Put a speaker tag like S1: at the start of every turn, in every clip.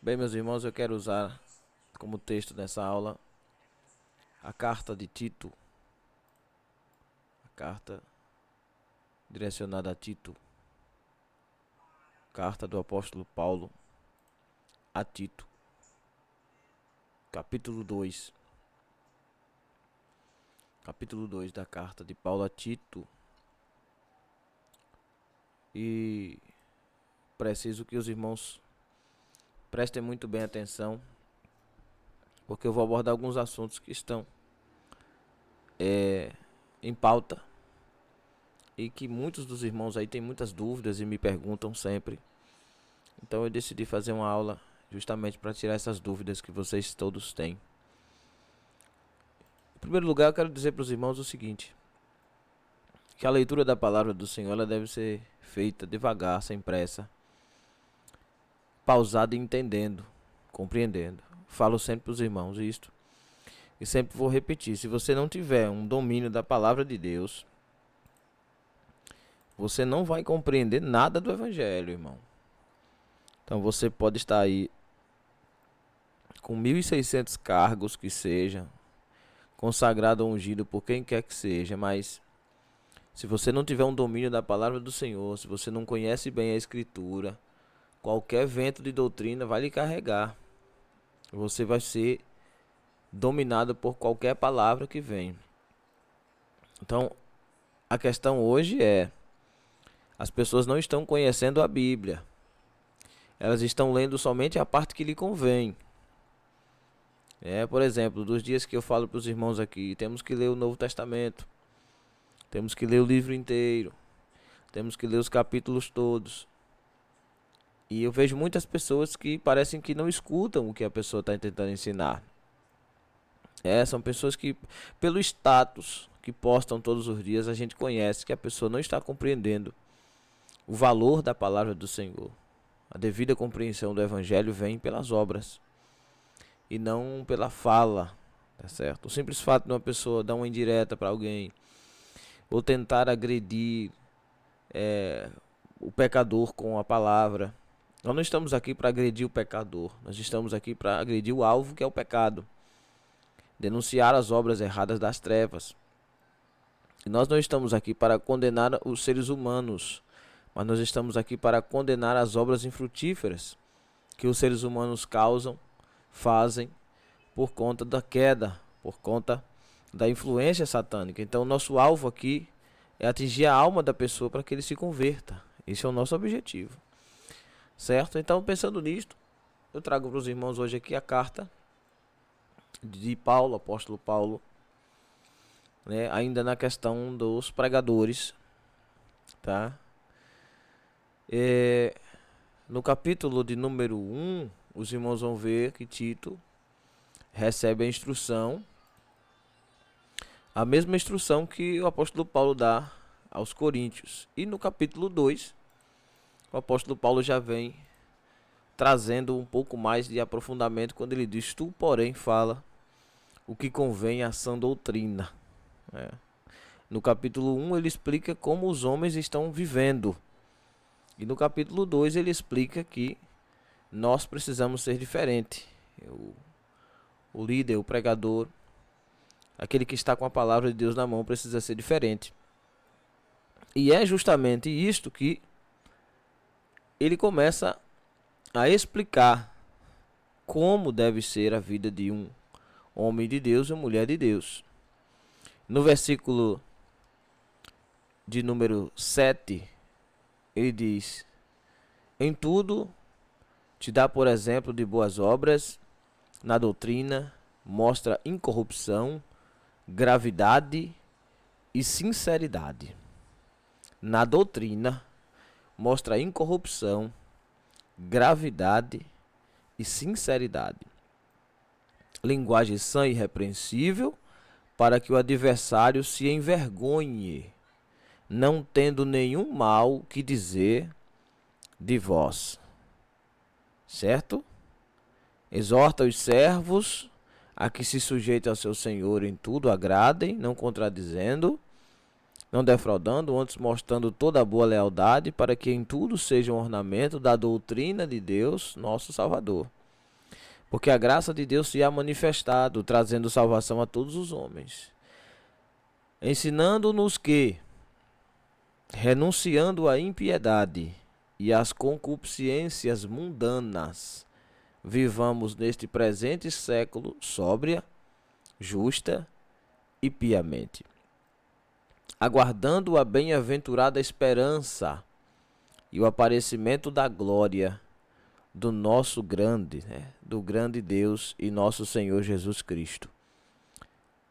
S1: Bem, meus irmãos, eu quero usar como texto dessa aula a carta de Tito, a carta direcionada a Tito, carta do apóstolo Paulo a Tito, capítulo 2. Capítulo 2 da carta de Paulo a Tito. E preciso que os irmãos prestem muito bem atenção, porque eu vou abordar alguns assuntos que estão em pauta e que muitos dos irmãos aí têm muitas dúvidas e me perguntam sempre. Então eu decidi fazer uma aula justamente para tirar essas dúvidas que vocês todos têm. Em primeiro lugar, eu quero dizer para os irmãos o seguinte: que a leitura da palavra do Senhor ela deve ser feita devagar, sem pressa, pausada e entendendo, compreendendo. Falo sempre para os irmãos isto e sempre vou repetir: se você não tiver um domínio da palavra de Deus, você não vai compreender nada do Evangelho, irmão. Então você pode estar aí com 1.600 cargos que seja, consagrado ou ungido por quem quer que seja, mas se você não tiver um domínio da palavra do Senhor, se você não conhece bem a Escritura, qualquer vento de doutrina vai lhe carregar. Você vai ser dominado por qualquer palavra que vem. Então, a questão hoje é: as pessoas não estão conhecendo a Bíblia. Elas estão lendo somente a parte que lhe convém. Por exemplo, dos dias que eu falo para os irmãos aqui, temos que ler o Novo Testamento. Temos que ler o livro inteiro. Temos que ler os capítulos todos. E eu vejo muitas pessoas que parecem que não escutam o que a pessoa está tentando ensinar. São pessoas que, pelo status que postam todos os dias, a gente conhece que a pessoa não está compreendendo o valor da palavra do Senhor. A devida compreensão do Evangelho vem pelas obras e não pela fala, tá certo? O simples fato de uma pessoa dar uma indireta para alguém ou tentar agredir o pecador com a palavra. Nós não estamos aqui para agredir o pecador, nós estamos aqui para agredir o alvo, que é o pecado, denunciar as obras erradas das trevas. E nós não estamos aqui para condenar os seres humanos, mas nós estamos aqui para condenar as obras infrutíferas que os seres humanos causam, fazem por conta da queda, por conta da influência satânica. Então, nosso alvo aqui é atingir a alma da pessoa para que ele se converta. Esse é o nosso objetivo, certo? Então, pensando nisto, eu trago para os irmãos hoje aqui a carta de Paulo, apóstolo Paulo, ainda na questão dos pregadores, tá? No capítulo de número 1, os irmãos vão ver que Tito recebe a instrução, a mesma instrução que o apóstolo Paulo dá aos coríntios. E no capítulo 2, o apóstolo Paulo já vem trazendo um pouco mais de aprofundamento quando ele diz: tu, porém, fala o que convém à sã doutrina. No capítulo 1 ele explica como os homens estão vivendo. E no capítulo 2 ele explica que nós precisamos ser diferente. O líder, o pregador, aquele que está com a palavra de Deus na mão, precisa ser diferente. E é justamente isto que ele começa a explicar como deve ser a vida de um homem de Deus e uma mulher de Deus. No versículo de número 7, ele diz: em tudo te dá por exemplo de boas obras, na doutrina mostra incorrupção, gravidade e sinceridade. Na doutrina mostra incorrupção, gravidade e sinceridade. Linguagem sã e irrepreensível, para que o adversário se envergonhe, não tendo nenhum mal que dizer de vós. Certo? Exorta os servos a que se sujeitem ao seu Senhor em tudo, agradem, não contradizendo, não defraudando, antes mostrando toda a boa lealdade, para que em tudo seja um ornamento da doutrina de Deus, nosso Salvador. Porque a graça de Deus se há manifestado, trazendo salvação a todos os homens, ensinando-nos que, renunciando à impiedade e às concupiscências mundanas, vivamos neste presente século sóbria, justa e piamente, aguardando a bem-aventurada esperança e o aparecimento da glória do nosso grande, do grande Deus e nosso Senhor Jesus Cristo,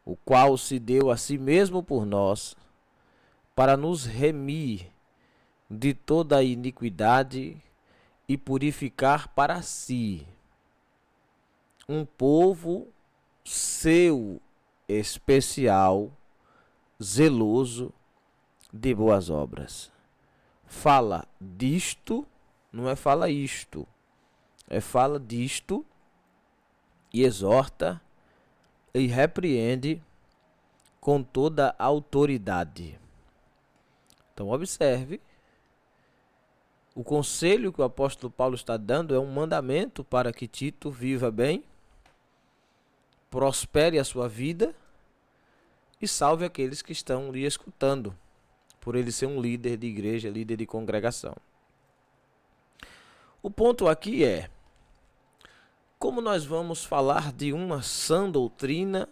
S1: o qual se deu a si mesmo por nós, para nos remir de toda a iniquidade e purificar para si um povo seu especial, zeloso de boas obras. Fala disto, não é fala isto, é fala disto, e exorta e repreende com toda a autoridade. Então observe, o conselho que o apóstolo Paulo está dando é um mandamento para que Tito viva bem, prospere a sua vida e salve aqueles que estão lhe escutando, por ele ser um líder de igreja, líder de congregação. O ponto aqui é, como nós vamos falar de uma sã doutrina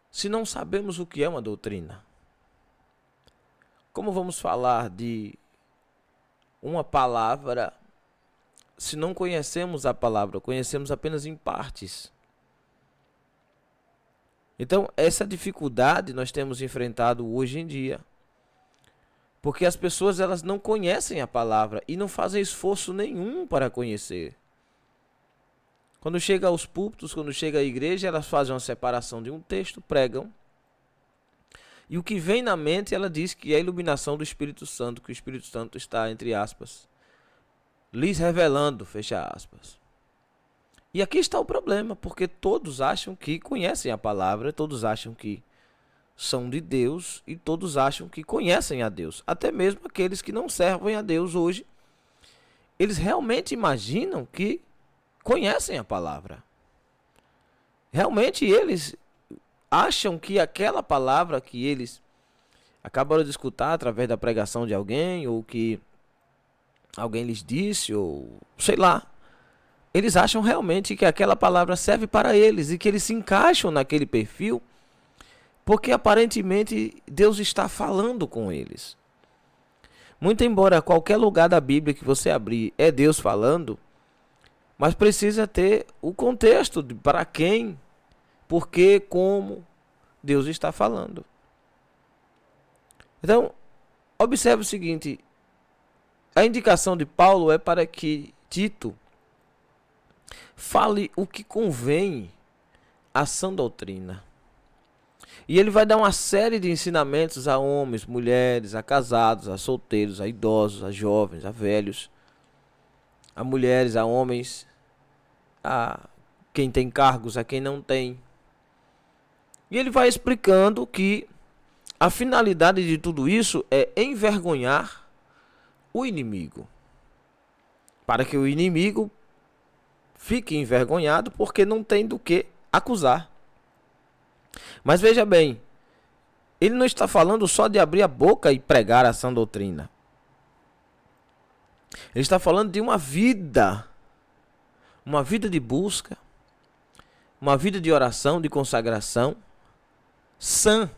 S1: se não sabemos o que é uma doutrina? Como vamos falar de uma palavra se não conhecemos a palavra, conhecemos apenas em partes? Então, essa dificuldade nós temos enfrentado hoje em dia, porque as pessoas elas não conhecem a palavra e não fazem esforço nenhum para conhecer. Quando chega aos púlpitos, quando chega à igreja, elas fazem uma separação de um texto, pregam. E o que vem na mente, ela diz que é a iluminação do Espírito Santo, que o Espírito Santo está, entre aspas, lhes revelando, fecha aspas. E aqui está o problema, porque todos acham que conhecem a palavra, todos acham que são de Deus e todos acham que conhecem a Deus. Até mesmo aqueles que não servem a Deus hoje, eles realmente imaginam que conhecem a palavra. Realmente eles acham que aquela palavra que eles acabaram de escutar através da pregação de alguém, ou que alguém lhes disse, ou sei lá, eles acham realmente que aquela palavra serve para eles e que eles se encaixam naquele perfil, porque aparentemente Deus está falando com eles. Muito embora qualquer lugar da Bíblia que você abrir é Deus falando, mas precisa ter o contexto de para quem, por que, como Deus está falando. Então, observe o seguinte, a indicação de Paulo é para que Tito fale o que convém à sã doutrina. E ele vai dar uma série de ensinamentos a homens, mulheres, a casados, a solteiros, a idosos, a jovens, a velhos, a mulheres, a homens, a quem tem cargos, a quem não tem. E ele vai explicando que a finalidade de tudo isso é envergonhar o inimigo, para que o inimigo fique envergonhado porque não tem do que acusar. Mas veja bem, ele não está falando só de abrir a boca e pregar a sã doutrina. Ele está falando de uma vida de busca, uma vida de oração, de consagração sã,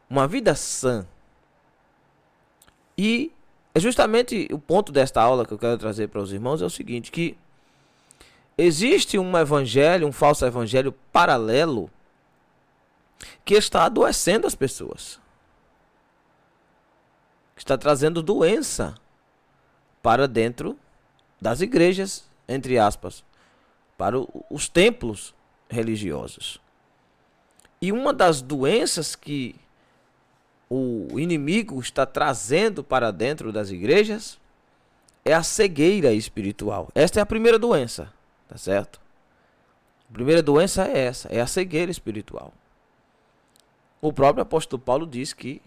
S1: uma vida sã. E é justamente o ponto desta aula que eu quero trazer para os irmãos é o seguinte, que existe um evangelho, um falso evangelho paralelo que está adoecendo as pessoas, que está trazendo doença para dentro das igrejas, entre aspas, para os templos religiosos. E uma das doenças que o inimigo está trazendo para dentro das igrejas é a cegueira espiritual. Esta é a primeira doença, tá certo? A primeira doença é essa, é a cegueira espiritual. O próprio apóstolo Paulo diz que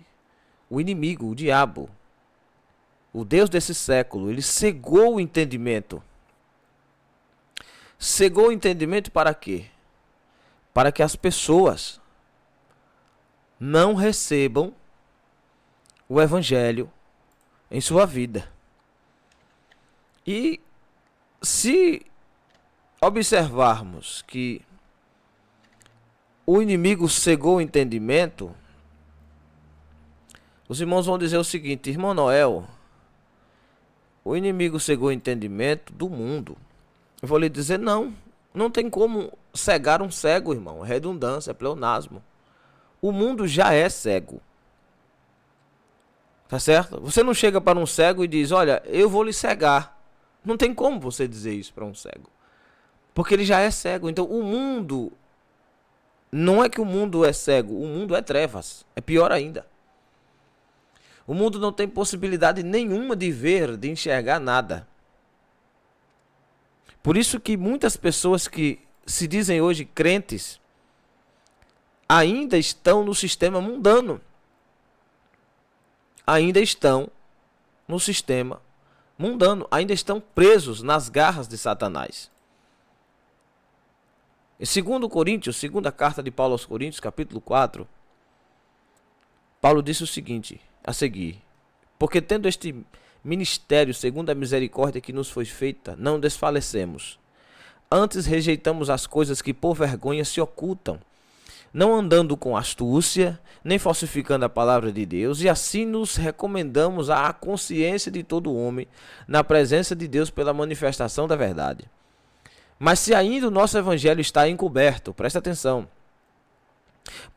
S1: o inimigo, o diabo, o Deus desse século, ele cegou o entendimento. cegou o entendimento para quê? Para que as pessoas não recebam o evangelho em sua vida. E se observarmos que o inimigo cegou o entendimento, os irmãos vão dizer o seguinte: irmão Noel, o inimigo cegou o entendimento do mundo. Eu vou lhe dizer, não tem como cegar um cego, irmão. É redundância, é pleonasmo. O mundo já é cego. Tá certo? Você não chega para um cego e diz, olha, eu vou lhe cegar. Não tem como você dizer isso para um cego. Porque ele já é cego. Então o mundo, não é que o mundo é cego, o mundo é trevas. É pior ainda. O mundo não tem possibilidade nenhuma de ver, de enxergar nada. Por isso que muitas pessoas que se dizem hoje crentes ainda estão no sistema mundano. Ainda estão no sistema mundano. Ainda estão presos nas garras de Satanás. Em 2 Coríntios, segunda carta de Paulo aos Coríntios, capítulo 4, Paulo disse o seguinte, a seguir: porque tendo este ministério, segundo a misericórdia que nos foi feita, não desfalecemos. Antes rejeitamos as coisas que por vergonha se ocultam, não andando com astúcia, nem falsificando a palavra de Deus, e assim nos recomendamos à consciência de todo homem, na presença de Deus pela manifestação da verdade. Mas se ainda o nosso evangelho está encoberto, presta atenção,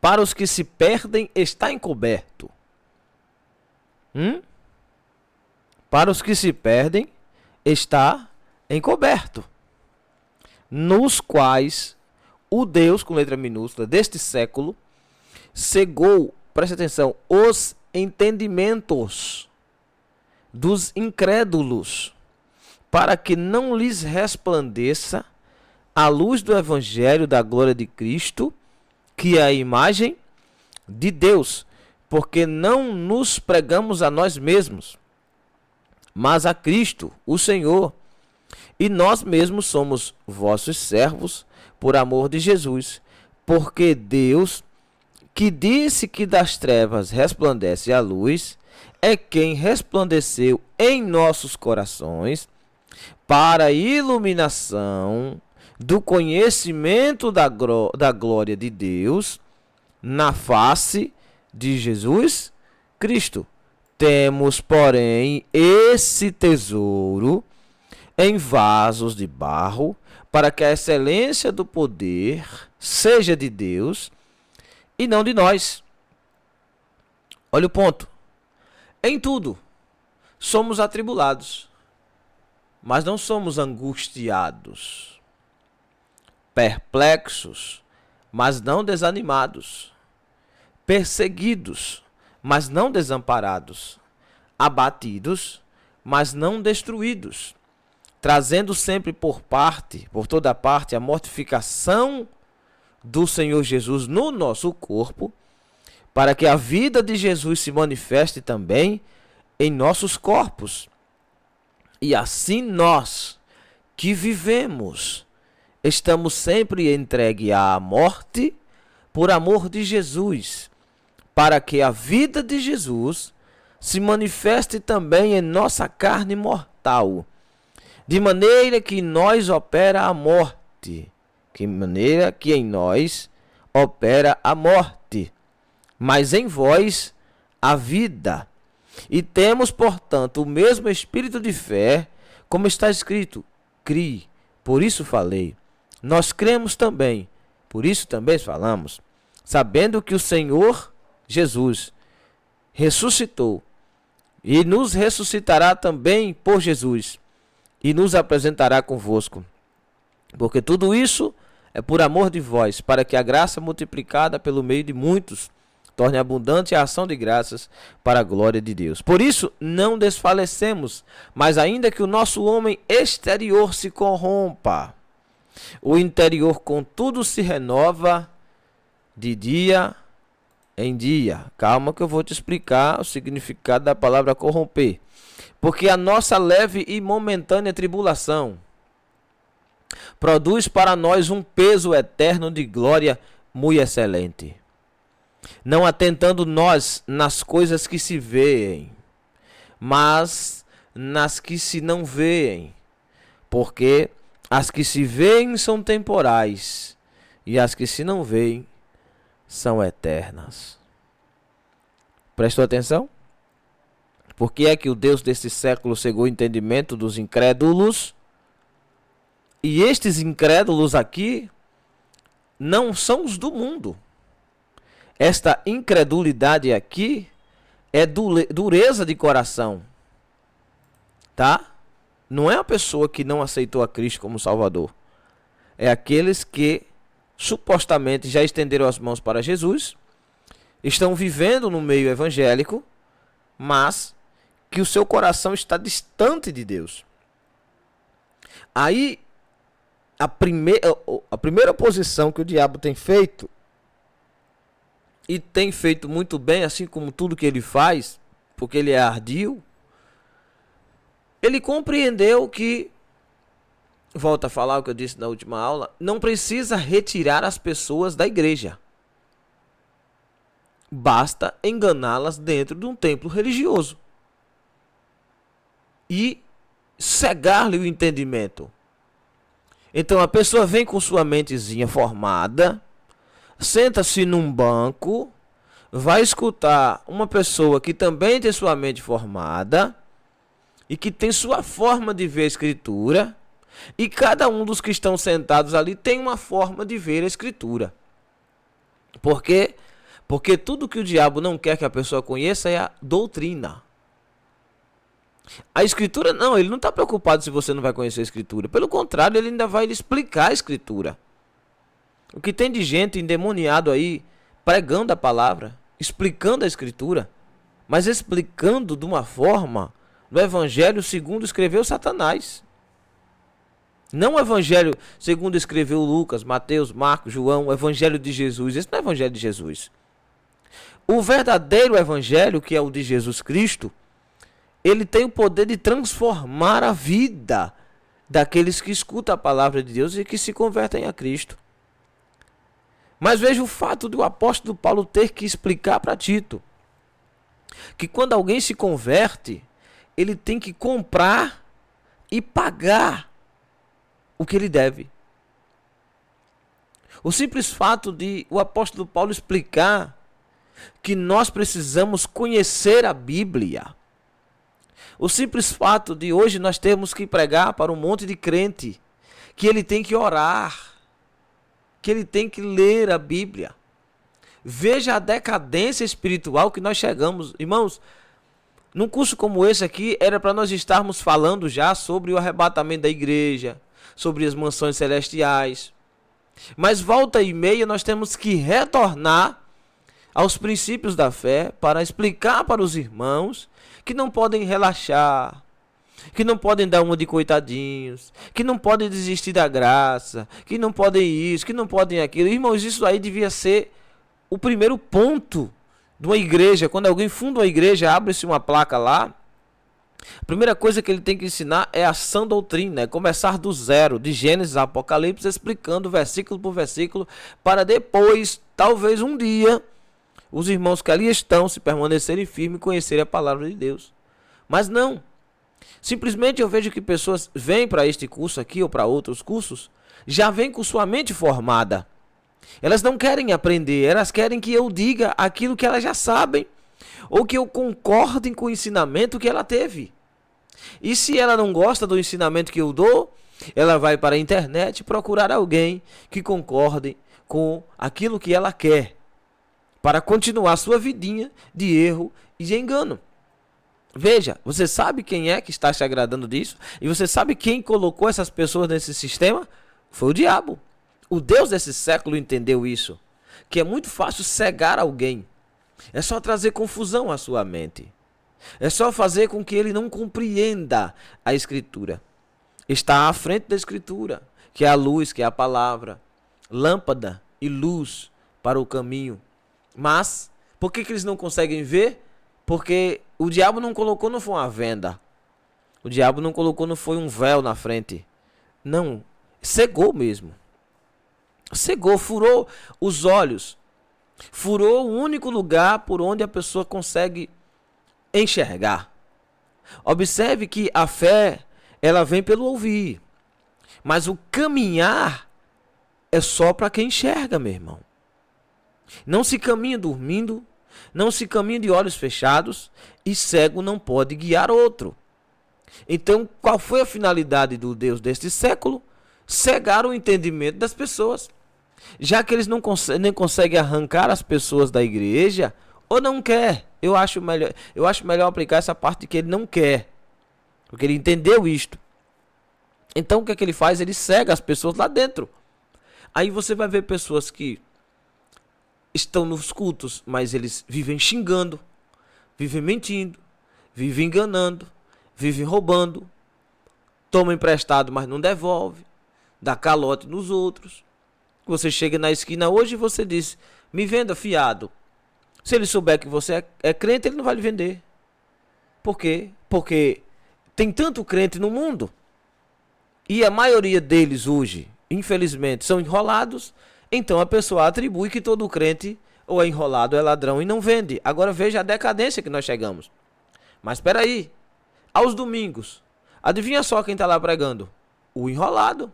S1: para os que se perdem está encoberto. Para os que se perdem está encoberto, nos quais o Deus, com letra minúscula, deste século, cegou, presta atenção, os entendimentos dos incrédulos, para que não lhes resplandeça a luz do evangelho da glória de Cristo, que é a imagem de Deus, porque não nos pregamos a nós mesmos, mas a Cristo, o Senhor, e nós mesmos somos vossos servos por amor de Jesus, porque Deus, que disse que das trevas resplandece a luz, é quem resplandeceu em nossos corações para a iluminação do conhecimento da glória de Deus na face de Jesus Cristo. Temos, porém, esse tesouro em vasos de barro, para que a excelência do poder seja de Deus e não de nós. Olha o ponto. Em tudo, somos atribulados, mas não somos angustiados, perplexos, mas não desanimados, perseguidos, mas não desamparados, abatidos, mas não destruídos, trazendo sempre por toda parte, a mortificação do Senhor Jesus no nosso corpo, para que a vida de Jesus se manifeste também em nossos corpos. E assim nós, que vivemos, estamos sempre entregues à morte por amor de Jesus, para que a vida de Jesus se manifeste também em nossa carne mortal, de maneira que em nós opera a morte, mas em vós a vida. E temos, portanto, o mesmo espírito de fé, como está escrito, crie, por isso falei. Nós cremos também, por isso também falamos, sabendo que o Senhor Jesus ressuscitou, e nos ressuscitará também por Jesus, e nos apresentará convosco. Porque tudo isso é por amor de vós, para que a graça multiplicada pelo meio de muitos torne abundante a ação de graças para a glória de Deus. Por isso, não desfalecemos, mas ainda que o nosso homem exterior se corrompa, o interior, contudo, se renova de dia em dia. Calma que eu vou te explicar o significado da palavra corromper. Porque a nossa leve e momentânea tribulação produz para nós um peso eterno de glória muito excelente, não atentando nós nas coisas que se veem, mas nas que se não veem, porque as que se veem são temporais, e as que se não veem são eternas. Prestou atenção? Por que é que o Deus desse século cegou o entendimento dos incrédulos? E estes incrédulos aqui não são os do mundo. Esta incredulidade aqui é dureza de coração, tá? Não é a pessoa que não aceitou a Cristo como Salvador. É aqueles que supostamente já estenderam as mãos para Jesus, estão vivendo no meio evangélico, mas que o seu coração está distante de Deus. Aí, a primeira oposição que o diabo tem feito, e tem feito muito bem, assim como tudo que ele faz, porque ele é ardil, ele compreendeu que, volta a falar o que eu disse na última aula, não precisa retirar as pessoas da igreja. Basta enganá-las dentro de um templo religioso e cegar-lhe o entendimento. Então a pessoa vem com sua mentezinha formada, senta-se num banco, vai escutar uma pessoa que também tem sua mente formada e que tem sua forma de ver a Escritura, e cada um dos que estão sentados ali tem uma forma de ver a Escritura. Por quê? Porque tudo que o diabo não quer que a pessoa conheça é a doutrina. A Escritura não, ele não está preocupado se você não vai conhecer a Escritura. Pelo contrário, ele ainda vai lhe explicar a Escritura. O que tem de gente endemoniado aí, pregando a palavra, explicando a Escritura, mas explicando de uma forma, no Evangelho segundo escreveu Satanás. Não o Evangelho segundo escreveu Lucas, Mateus, Marcos, João, o Evangelho de Jesus. Esse não é o Evangelho de Jesus. O verdadeiro Evangelho, que é o de Jesus Cristo, ele tem o poder de transformar a vida daqueles que escutam a palavra de Deus e que se convertem a Cristo. Mas veja o fato do apóstolo Paulo ter que explicar para Tito que quando alguém se converte, ele tem que comprar e pagar o que ele deve. O simples fato de o apóstolo Paulo explicar que nós precisamos conhecer a Bíblia. O simples fato de hoje nós termos que pregar para um monte de crente que ele tem que orar, que ele tem que ler a Bíblia. Veja a decadência espiritual que nós chegamos. Irmãos, num curso como esse aqui, era para nós estarmos falando já sobre o arrebatamento da igreja, sobre as mansões celestiais. Mas volta e meia nós temos que retornar aos princípios da fé para explicar para os irmãos que não podem relaxar, que não podem dar uma de coitadinhos, que não podem desistir da graça, que não podem isso, que não podem aquilo. Irmãos, isso aí devia ser o primeiro ponto de uma igreja. Quando alguém funda uma igreja, abre-se uma placa lá, a primeira coisa que ele tem que ensinar é a sã doutrina, é começar do zero, de Gênesis a Apocalipse, explicando versículo por versículo, para depois, talvez um dia, os irmãos que ali estão, se permanecerem firmes e conhecerem a palavra de Deus. Mas não. Simplesmente eu vejo que pessoas vêm para este curso aqui ou para outros cursos, já vêm com sua mente formada. Elas não querem aprender, elas querem que eu diga aquilo que elas já sabem, ou que eu concorde com o ensinamento que ela teve. E se ela não gosta do ensinamento que eu dou, ela vai para a internet procurar alguém que concorde com aquilo que ela quer, para continuar sua vidinha de erro e de engano. Veja, você sabe quem é que está se agradando disso? E você sabe quem colocou essas pessoas nesse sistema? Foi o diabo. O Deus desse século entendeu isso, que é muito fácil cegar alguém. É só trazer confusão à sua mente. É só fazer com que ele não compreenda a Escritura. Está à frente da Escritura, que é a luz, que é a palavra, lâmpada e luz para o caminho. Mas, por que eles não conseguem ver? Porque o diabo não colocou, não foi uma venda. O diabo não colocou, não foi um véu na frente. Não. Cegou mesmo. Cegou, furou os olhos. Furou o único lugar por onde a pessoa consegue enxergar. Observe que a fé, ela vem pelo ouvir. Mas o caminhar é só para quem enxerga, meu irmão. Não se caminha dormindo, não se caminha de olhos fechados, e cego não pode guiar outro. Então, qual foi a finalidade do Deus deste século? Cegar o entendimento das pessoas. Já que eles nem conseguem arrancar as pessoas da igreja, ou não quer. Eu acho melhor aplicar essa parte de que ele não quer. Porque ele entendeu isto. Então o que é que ele faz? Ele cega as pessoas lá dentro. Aí você vai ver pessoas que estão nos cultos, mas eles vivem xingando, vivem mentindo, vivem enganando, vivem roubando, tomam emprestado, mas não devolve, dá calote nos outros. Você chega na esquina hoje e você diz, me venda fiado. Se ele souber que você é crente, ele não vai lhe vender. Por quê? Porque tem tanto crente no mundo. E a maioria deles hoje, infelizmente, são enrolados. Então a pessoa atribui que todo crente ou é enrolado, ou é ladrão e não vende. Agora veja a decadência que nós chegamos. Mas espera aí. Aos domingos, adivinha só quem está lá pregando? O enrolado.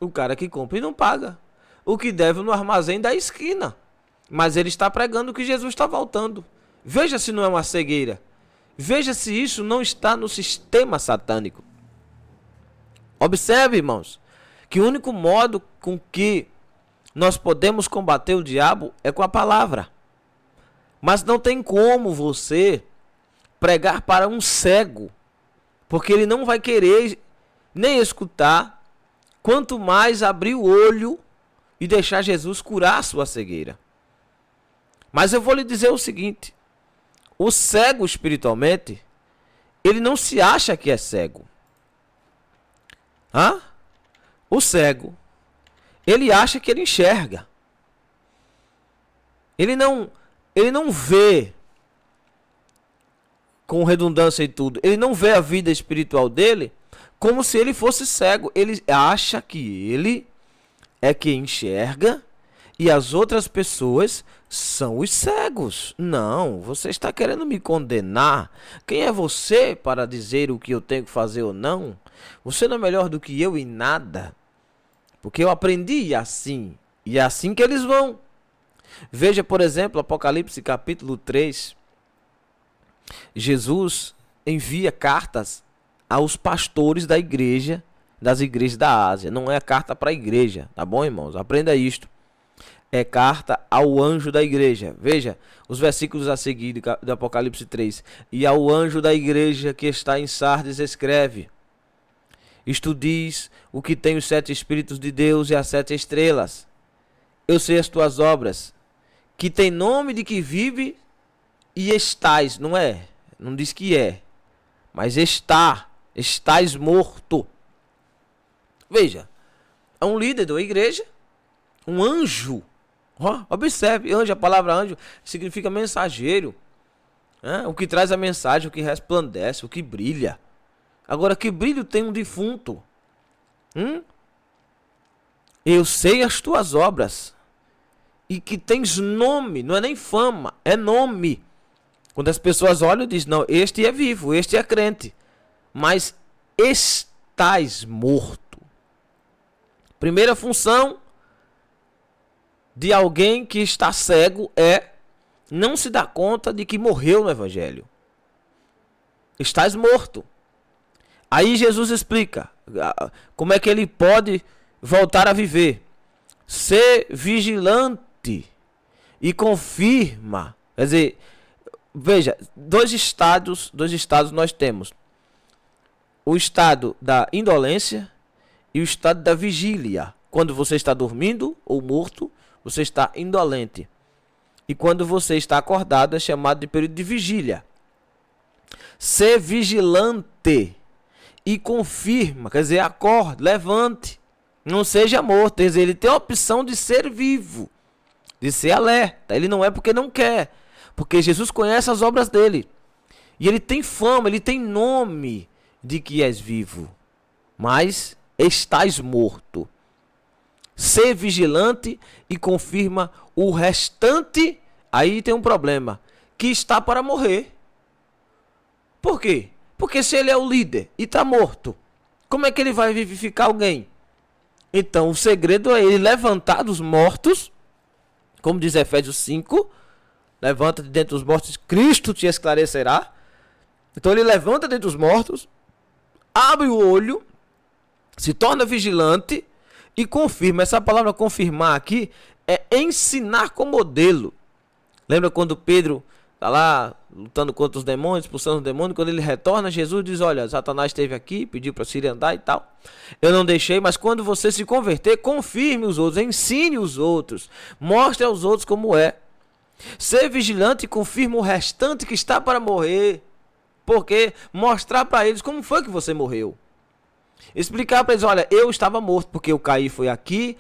S1: O cara que compra e não paga. O que deve no armazém da esquina. Mas ele está pregando que Jesus está voltando. Veja se não é uma cegueira. Veja se isso não está no sistema satânico. Observe, irmãos, que o único modo com que nós podemos combater o diabo é com a palavra. Mas não tem como você pregar para um cego, porque ele não vai querer nem escutar, quanto mais abrir o olho e deixar Jesus curar a sua cegueira. Mas eu vou lhe dizer o seguinte, o cego espiritualmente, ele não se acha que é cego. O cego, ele acha que ele enxerga. Ele não vê, com redundância e tudo, ele não vê a vida espiritual dele como se ele fosse cego. Ele acha que ele é quem enxerga e as outras pessoas são os cegos. Não, você está querendo me condenar. Quem é você para dizer o que eu tenho que fazer ou não? Você não é melhor do que eu em nada. Porque eu aprendi assim. E é assim que eles vão. Veja, por exemplo, Apocalipse capítulo 3. Jesus envia cartas aos pastores da igreja, das igrejas da Ásia. Não é carta para a igreja, tá bom, irmãos? Aprenda isto. É carta ao anjo da igreja. Veja os versículos a seguir do Apocalipse 3. E ao anjo da igreja que está em Sardes escreve: isto diz o que tem os 7 Espíritos de Deus e as 7 estrelas. Eu sei as tuas obras, que tem nome de que vive e estás, não é? Não diz que é, mas estás morto. Veja, é um líder da igreja, um anjo. Observe, anjo, a palavra anjo significa mensageiro. O que traz a mensagem, o que resplandece, o que brilha. Agora, que brilho tem um defunto? Eu sei as tuas obras. E que tens nome, não é nem fama, é nome. Quando as pessoas olham, dizem, não, este é vivo, este é crente. Mas estás morto. Primeira função de alguém que está cego é não se dar conta de que morreu no evangelho. Estás morto. Aí Jesus explica como é que ele pode voltar a viver. Ser vigilante e confirma. Quer dizer, veja, dois estados nós temos. O estado da indolência e o estado da vigília. Quando você está dormindo ou morto, você está indolente. E quando você está acordado, é chamado de período de vigília. Ser vigilante e confirma, quer dizer, acorde, levante, não seja morto. Quer dizer, ele tem a opção de ser vivo, de ser alerta. Ele não é porque não quer, porque Jesus conhece as obras dele. E ele tem fama, ele tem nome de que és vivo, mas estás morto. ser vigilante e confirma o restante. Aí tem um problema, que está para morrer. Por quê? Porque se ele é o líder e está morto, como é que ele vai vivificar alguém? Então o segredo é ele levantar dos mortos, como diz Efésios 5, levanta de dentre os mortos, Cristo te esclarecerá. Então ele levanta dentre os mortos, abre o olho, se torna vigilante e confirma. Essa palavra confirmar aqui é ensinar com modelo. Lembra quando Pedro está lá lutando contra os demônios, expulsando os demônios, quando ele retorna, Jesus diz, olha, Satanás esteve aqui, pediu para se andar e tal. Eu não deixei, mas quando você se converter, confirme os outros, ensine os outros, mostre aos outros como é. Ser vigilante e confirma o restante que está para morrer. Porque mostrar para eles como foi que você morreu. Explicar para eles, olha, eu estava morto porque eu caí, foi aqui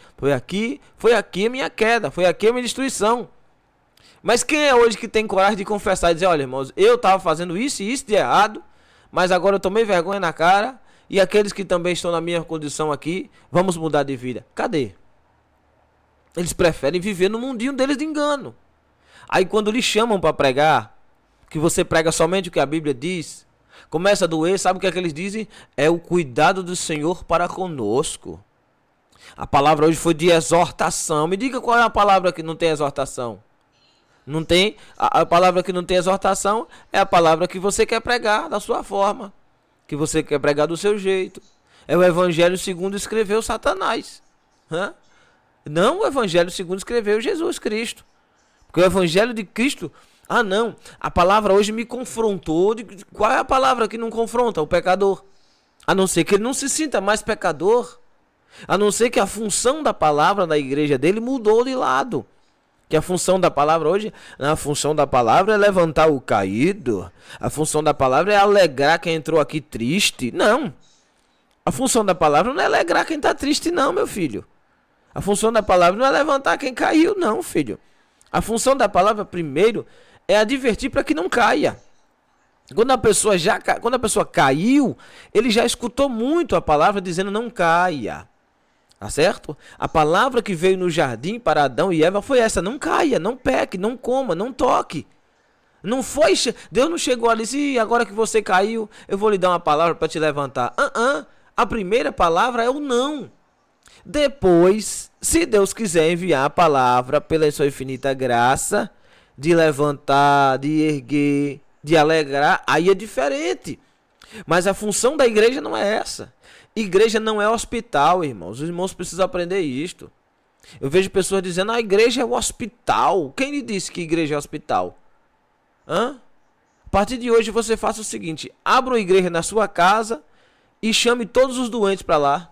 S1: a minha queda, foi aqui a minha destruição. Mas quem é hoje que tem coragem de confessar e dizer, olha, irmãos, eu estava fazendo isso e isso de errado, mas agora eu tomei vergonha na cara, e aqueles que também estão na minha condição aqui, vamos mudar de vida. Cadê? Eles preferem viver no mundinho deles de engano. Aí quando lhe chamam para pregar, que você prega somente o que a Bíblia diz, começa a doer, sabe o que é que eles dizem? É o cuidado do Senhor para conosco. A palavra hoje foi de exortação. Me diga qual é a palavra que não tem exortação. Não tem, a palavra que não tem exortação é a palavra que você quer pregar da sua forma, que você quer pregar do seu jeito. É o evangelho segundo escreveu Satanás. Não o evangelho segundo escreveu Jesus Cristo. Porque o evangelho de Cristo, não, a palavra hoje me confrontou. Qual é a palavra que não confronta? O pecador. A não ser que ele não se sinta mais pecador. A não ser que a função da palavra na igreja dele mudou de lado. Que a função da palavra hoje, a função da palavra é levantar o caído. A função da palavra é alegrar quem entrou aqui triste. Não. A função da palavra não é alegrar quem está triste, não, meu filho. A função da palavra não é levantar quem caiu, não, filho. A função da palavra, primeiro, é advertir para que não caia. Quando a pessoa caiu, ele já escutou muito a palavra dizendo não caia. Tá certo? A palavra que veio no jardim para Adão e Eva foi essa: não caia, não peque, não coma, não toque. Não foi, Deus não chegou ali e disse, agora que você caiu, eu vou lhe dar uma palavra para te levantar. A primeira palavra é o não. Depois, se Deus quiser enviar a palavra pela sua infinita graça, de levantar, de erguer, de alegrar, aí é diferente. Mas a função da igreja não é essa. Igreja não é hospital, irmãos. Os irmãos precisam aprender isto. Eu vejo pessoas dizendo, a igreja é o hospital. Quem lhe disse que igreja é hospital? A partir de hoje você faça o seguinte, abra uma igreja na sua casa e chame todos os doentes para lá.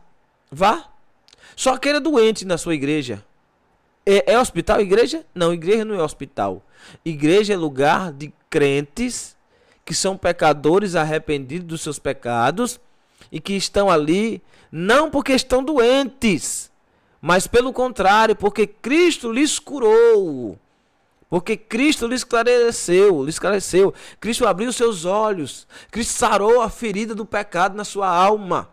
S1: Vá. Só queira doente na sua igreja. É hospital igreja? Não, igreja não é hospital. Igreja é lugar de crentes que são pecadores arrependidos dos seus pecados e que estão ali não porque estão doentes, mas pelo contrário, porque Cristo lhes curou. Porque Cristo lhe esclareceu. Cristo abriu seus olhos. Cristo sarou a ferida do pecado na sua alma.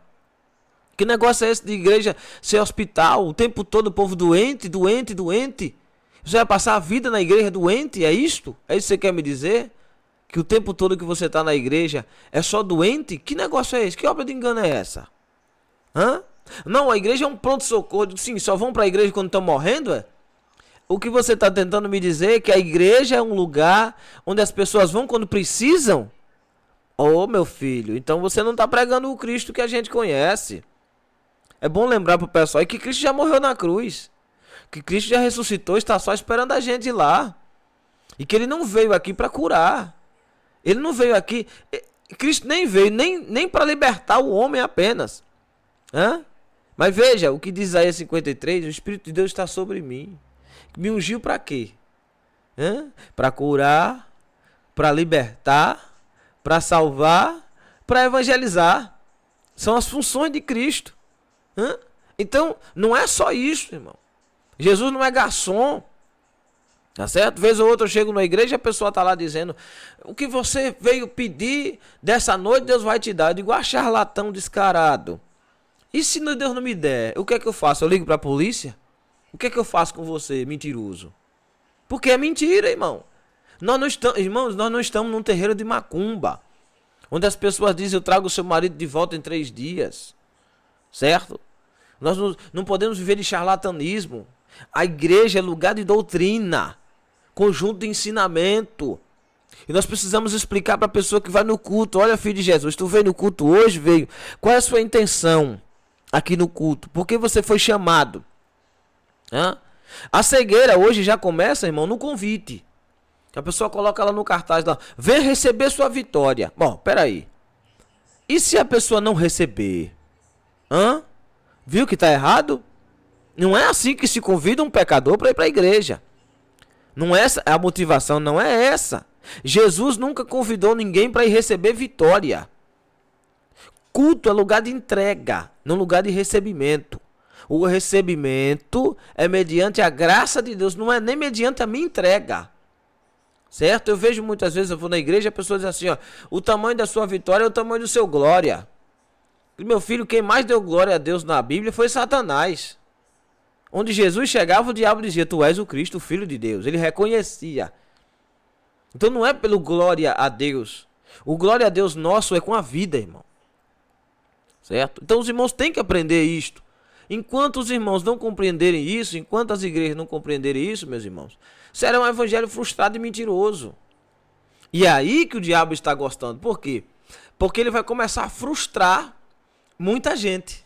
S1: Que negócio é esse de igreja ser hospital? O tempo todo o povo doente, doente, doente. Você vai passar a vida na igreja doente? É isto? É isso que você quer me dizer? Que o tempo todo que você está na igreja é só doente? Que negócio é esse? Que obra de engano é essa? Não, a igreja é um pronto-socorro. Sim, só vão para a igreja quando estão morrendo? É? O que você está tentando me dizer é que a igreja é um lugar onde as pessoas vão quando precisam? Oh, meu filho, então você não está pregando o Cristo que a gente conhece. É bom lembrar para o pessoal que Cristo já morreu na cruz. Que Cristo já ressuscitou, está só esperando a gente ir lá. E que ele não veio aqui para curar. Ele não veio aqui... Cristo nem veio, nem para libertar o homem apenas. Mas veja, o que diz Isaías 53, o Espírito de Deus está sobre mim. Me ungiu para quê? Para curar, para libertar, para salvar, para evangelizar. São as funções de Cristo. Então, não é só isso, irmão. Jesus não é garçom. Tá certo? Vez ou outra eu chego na igreja e a pessoa está lá dizendo: o que você veio pedir dessa noite, Deus vai te dar. Eu digo, charlatão descarado. E se Deus não me der, o que é que eu faço? Eu ligo para a polícia? O que é que eu faço com você, mentiroso? Porque é mentira, irmão. Irmãos, nós não estamos num terreiro de macumba, onde as pessoas dizem, eu trago o seu marido de volta em 3 dias. Certo? Nós não podemos viver de charlatanismo. A igreja é lugar de doutrina, conjunto de ensinamento. E nós precisamos explicar para a pessoa que vai no culto, olha, filho de Jesus, tu veio no culto hoje, veio. Qual é a sua intenção aqui no culto? Por que você foi chamado? Hã? A cegueira hoje já começa, irmão, no convite. A pessoa coloca lá no cartaz, lá, vem receber sua vitória. Bom, peraí. E se a pessoa não receber? Hã? Viu que está errado? Não é assim que se convida um pecador para ir para a igreja. Não é essa, a motivação não é essa. Jesus nunca convidou ninguém para ir receber vitória. Culto é lugar de entrega, não lugar de recebimento. O recebimento é mediante a graça de Deus, não é nem mediante a minha entrega. Certo? Eu vejo muitas vezes, eu vou na igreja, a pessoa diz assim, ó, o tamanho da sua vitória é o tamanho do seu glória. E meu filho, quem mais deu glória a Deus na Bíblia foi Satanás. Onde Jesus chegava, o diabo dizia, tu és o Cristo, o Filho de Deus. Ele reconhecia. Então não é pelo glória a Deus. O glória a Deus nosso é com a vida, irmão. Certo? Então os irmãos têm que aprender isto. Enquanto os irmãos não compreenderem isso, enquanto as igrejas não compreenderem isso, meus irmãos, será um evangelho frustrado e mentiroso. E é aí que o diabo está gostando. Por quê? Porque ele vai começar a frustrar muita gente.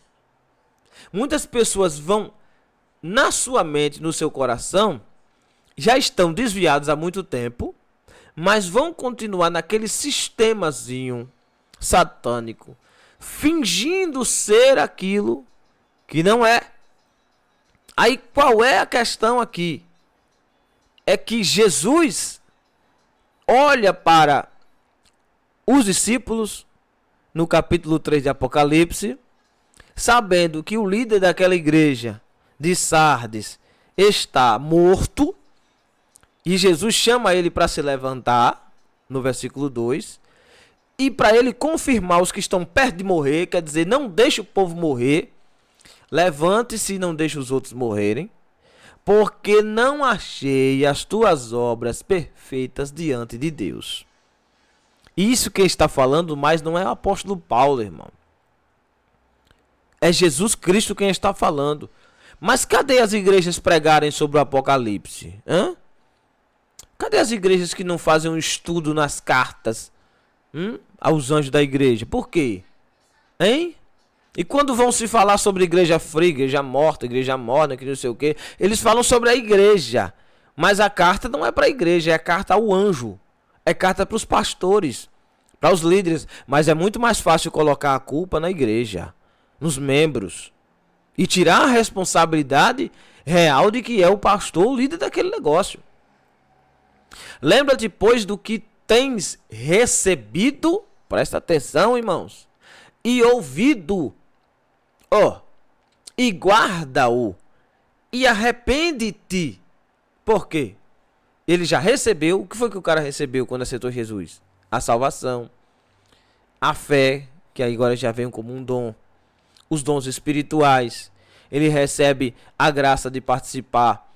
S1: Muitas pessoas vão, na sua mente, no seu coração, já estão desviados há muito tempo, mas vão continuar naquele sistemazinho satânico, fingindo ser aquilo que não é. Aí qual é a questão aqui? É que Jesus olha para os discípulos no capítulo 3 de Apocalipse, sabendo que o líder daquela igreja de Sardes está morto, e Jesus chama ele para se levantar, no versículo 2, e para ele confirmar os que estão perto de morrer, quer dizer, não deixe o povo morrer, levante-se e não deixe os outros morrerem, porque não achei as tuas obras perfeitas diante de Deus. Isso quem está falando mais não é o apóstolo Paulo, irmão. É Jesus Cristo quem está falando. Mas cadê as igrejas pregarem sobre o Apocalipse? Hã? Cadê as igrejas que não fazem um estudo nas cartas aos anjos da igreja? Por quê? Hein? E quando vão se falar sobre igreja fria, igreja morta, que não sei o quê, eles falam sobre a igreja. Mas a carta não é para a igreja, é a carta ao anjo. É carta para os pastores, para os líderes. Mas é muito mais fácil colocar a culpa na igreja, nos membros, e tirar a responsabilidade real de que é o pastor, o líder daquele negócio. Lembra-te, pois, do que tens recebido, presta atenção, irmãos, e ouvido, e guarda-o, e arrepende-te. Por quê? Ele já recebeu. O que foi que o cara recebeu quando aceitou Jesus? A salvação, a fé, que agora já vem como um dom, os dons espirituais. Ele recebe a graça de participar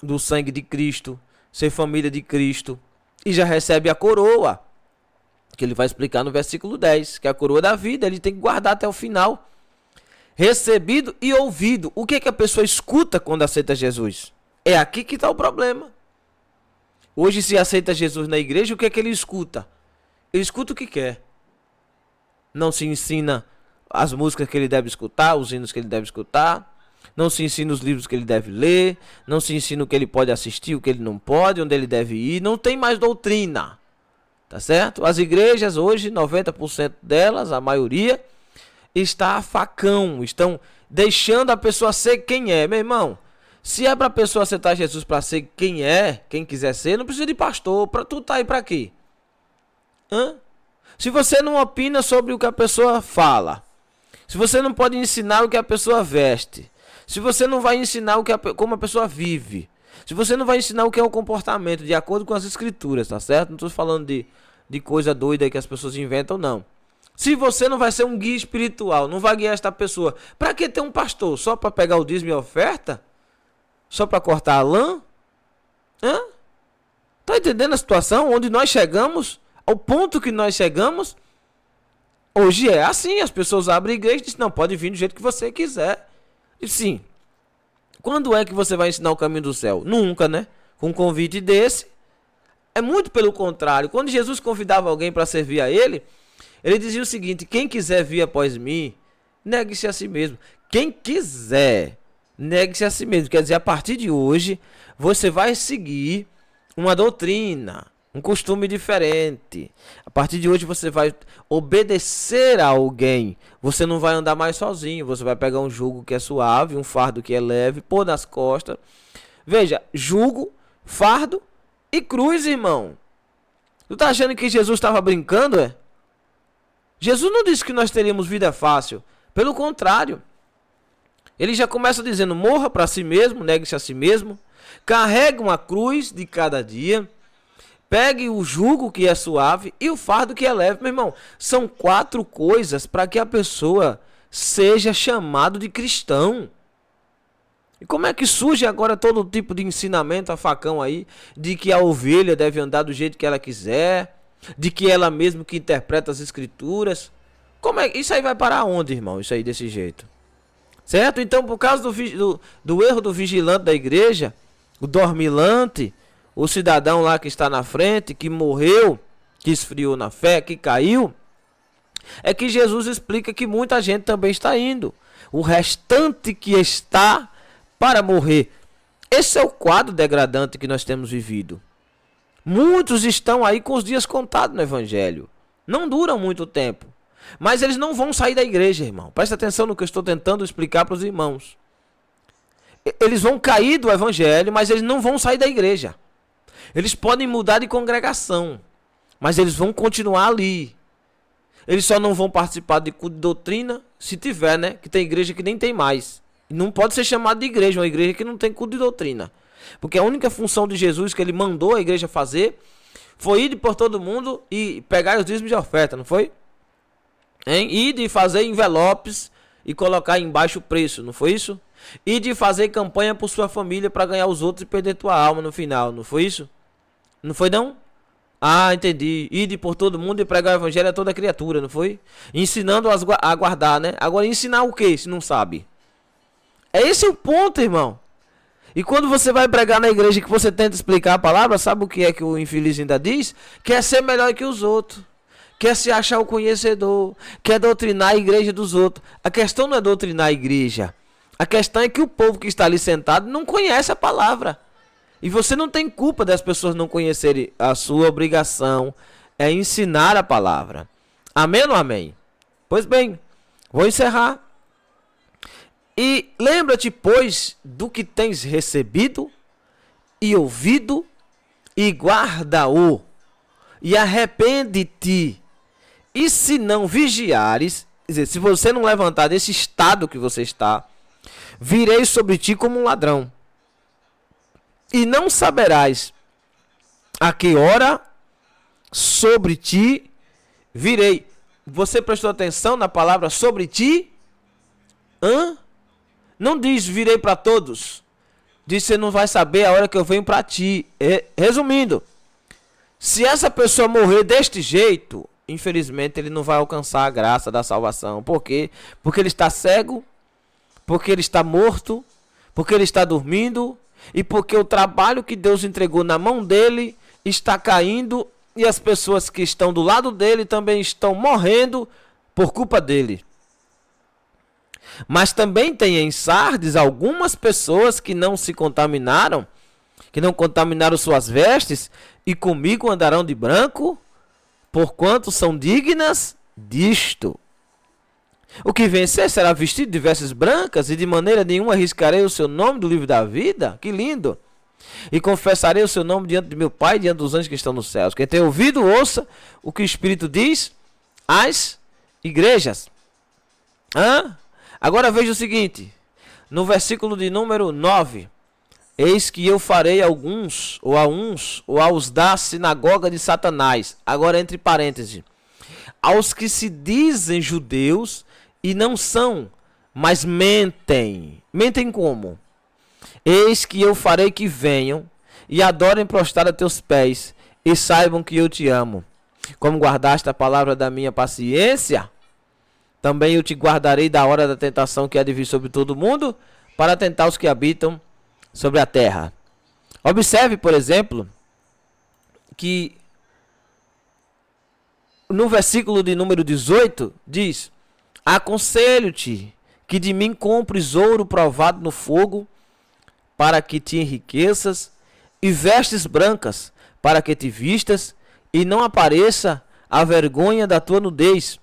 S1: do sangue de Cristo, ser família de Cristo, e já recebe a coroa, que ele vai explicar no versículo 10, que é a coroa da vida. Ele tem que guardar até o final. Recebido e ouvido. O que é que a pessoa escuta quando aceita Jesus? É aqui que está o problema. Hoje, se aceita Jesus na igreja, o que é que ele escuta? Ele escuta o que quer. Não se ensina as músicas que ele deve escutar, os hinos que ele deve escutar. Não se ensina os livros que ele deve ler. Não se ensina o que ele pode assistir, o que ele não pode, onde ele deve ir. Não tem mais doutrina. Tá certo? As igrejas hoje, 90% delas, a maioria, está a facão. Estão deixando a pessoa ser quem é. Meu irmão, se é para a pessoa aceitar Jesus para ser quem é, quem quiser ser, não precisa de pastor. Tu tá aí para quê? Hã? Se você não opina sobre o que a pessoa fala, se você não pode ensinar o que a pessoa veste, se você não vai ensinar como a pessoa vive, se você não vai ensinar o que é o comportamento de acordo com as escrituras, tá certo? Não estou falando de coisa doida que as pessoas inventam, não. Se você não vai ser um guia espiritual, não vai guiar esta pessoa, para que ter um pastor? Só para pegar o dízimo e a oferta? Só para cortar a lã? Tá entendendo a situação? Onde nós chegamos? Ao ponto que nós chegamos? Hoje é assim, as pessoas abrem a igreja e dizem, não, pode vir do jeito que você quiser. E sim, quando é que você vai ensinar o caminho do céu? Nunca, né? Com um convite desse. É muito pelo contrário. Quando Jesus convidava alguém para servir a ele, ele dizia o seguinte, quem quiser vir após mim, negue-se a si mesmo. Quem quiser, negue-se a si mesmo. Quer dizer, a partir de hoje, você vai seguir uma doutrina, um costume diferente. A partir de hoje você vai obedecer a alguém. Você não vai andar mais sozinho. Você vai pegar um jugo que é suave, um fardo que é leve, pôr nas costas. Veja, jugo, fardo e cruz, irmão. Tu tá achando que Jesus estava brincando, é? Jesus não disse que nós teríamos vida fácil. Pelo contrário. Ele já começa dizendo, morra para si mesmo, negue-se a si mesmo. Carregue uma cruz de cada dia. Pegue o jugo que é suave e o fardo que é leve. Meu irmão, são 4 coisas para que a pessoa seja chamado de cristão. E como é que surge agora todo tipo de ensinamento a facão aí, de que a ovelha deve andar do jeito que ela quiser, de que ela mesma que interpreta as escrituras? Como é? Isso aí vai parar onde, irmão? Isso aí desse jeito. Certo? Então, por causa do erro do vigilante da igreja, o dormilante, o cidadão lá que está na frente, que morreu, que esfriou na fé, que caiu, é que Jesus explica que muita gente também está indo. O restante que está para morrer. Esse é o quadro degradante que nós temos vivido. Muitos estão aí com os dias contados no evangelho. Não duram muito tempo. Mas eles não vão sair da igreja, irmão. Presta atenção no que eu estou tentando explicar para os irmãos. Eles vão cair do evangelho, mas eles não vão sair da igreja. Eles podem mudar de congregação, mas eles vão continuar ali. Eles só não vão participar de culto de doutrina, se tiver, né? Que tem igreja que nem tem mais. E não pode ser chamado de igreja, uma igreja que não tem culto de doutrina. Porque a única função de Jesus que ele mandou a igreja fazer foi ir por todo mundo e pegar os dízimos de oferta, não foi? E de fazer envelopes e colocar embaixo o preço, não foi isso? E de fazer campanha por sua família para ganhar os outros e perder tua alma no final, não foi isso? Não foi não? Ah, entendi. E de por todo mundo e pregar o evangelho a toda criatura, não foi? Ensinando a guardar, né? Agora ensinar o que se não sabe? É esse o ponto, irmão. E quando você vai pregar na igreja que você tenta explicar a palavra, sabe o que é que o infeliz ainda diz? Quer ser melhor que os outros. Quer se achar o conhecedor. Quer doutrinar a igreja dos outros. A questão não é doutrinar a igreja. A questão é que o povo que está ali sentado não conhece a palavra. E você não tem culpa das pessoas não conhecerem. A sua obrigação é ensinar a palavra. Amém ou não amém? Pois bem, vou encerrar. E lembra-te, pois, do que tens recebido e ouvido, e guarda-o, e arrepende-te. E se não vigiares, quer dizer, se você não levantar desse estado que você está, virei sobre ti como um ladrão. E não saberás a que hora sobre ti virei. Você prestou atenção na palavra sobre ti? Não diz virei para todos. Diz você não vai saber a hora que eu venho para ti. Resumindo, se essa pessoa morrer deste jeito, infelizmente ele não vai alcançar a graça da salvação. Por quê? Porque ele está cego, porque ele está morto, porque ele está dormindo e porque o trabalho que Deus entregou na mão dele está caindo e as pessoas que estão do lado dele também estão morrendo por culpa dele. Mas também tem em Sardes algumas pessoas que não se contaminaram, que não contaminaram suas vestes, e comigo andarão de branco, porquanto são dignas disto. O que vencer será vestido de vestes brancas, e de maneira nenhuma arriscarei o seu nome do livro da vida. Que lindo! E confessarei o seu nome diante de meu Pai e diante dos anjos que estão nos céus. Quem tem ouvido, ouça o que o Espírito diz às igrejas. Agora veja o seguinte, no versículo de número 9, eis que eu farei alguns, ou aos da sinagoga de Satanás, agora entre parênteses, aos que se dizem judeus e não são, mas mentem. Mentem como? Eis que eu farei que venham e adorem prostrado a teus pés e saibam que eu te amo. Como guardaste a palavra da minha paciência, também eu te guardarei da hora da tentação que há de vir sobre todo mundo, para tentar os que habitam sobre a terra. Observe, por exemplo, que no versículo de número 18 diz: aconselho-te que de mim compres ouro provado no fogo, para que te enriqueças, e vestes brancas, para que te vistas, e não apareça a vergonha da tua nudez,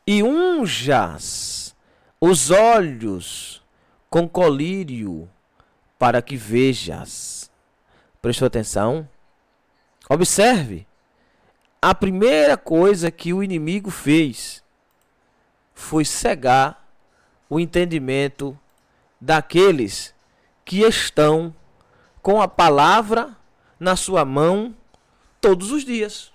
S1: e unjas os olhos com colírio, para que vejas. Prestou atenção? Observe. A primeira coisa que o inimigo fez foi cegar o entendimento daqueles que estão com a palavra na sua mão todos os dias.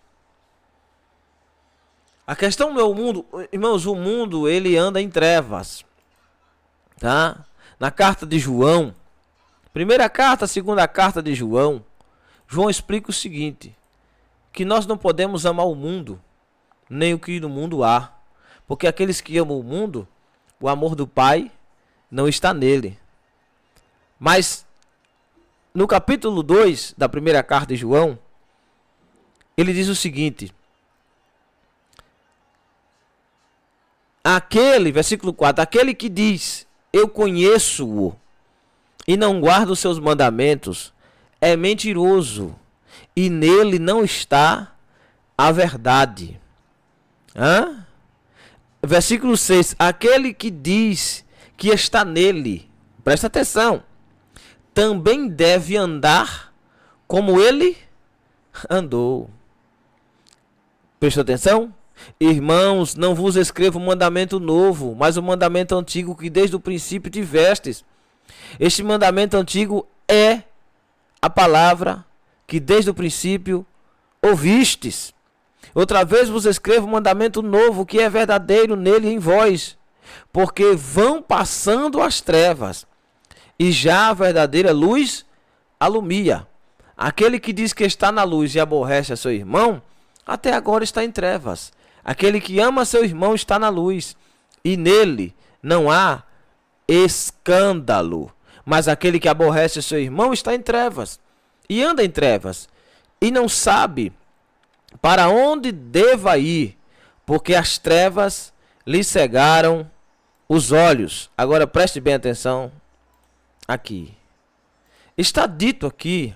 S1: A questão não é o mundo, irmãos, o mundo ele anda em trevas, tá? Na carta de João, primeira carta, segunda carta de João, João explica o seguinte: que nós não podemos amar o mundo, nem o que no mundo há, porque aqueles que amam o mundo, o amor do Pai não está nele. Mas no capítulo 2 da primeira carta de João, ele diz o seguinte: aquele, versículo 4, aquele que diz, eu conheço-o, e não guarda os seus mandamentos, é mentiroso, e nele não está a verdade. Versículo 6, aquele que diz que está nele, presta atenção, também deve andar como ele andou. Prestou atenção? Irmãos, não vos escrevo um mandamento novo, mas um mandamento antigo que desde o princípio tivestes. Este mandamento antigo é a palavra que desde o princípio ouvistes. Outra vez vos escrevo um mandamento novo que é verdadeiro nele e em vós, porque vão passando as trevas e já a verdadeira luz alumia. Aquele que diz que está na luz e aborrece a seu irmão, até agora está em trevas. Aquele que ama seu irmão está na luz, e nele não há escândalo. Mas aquele que aborrece seu irmão está em trevas, e anda em trevas, e não sabe para onde deva ir, porque as trevas lhe cegaram os olhos. Agora preste bem atenção aqui. Está dito aqui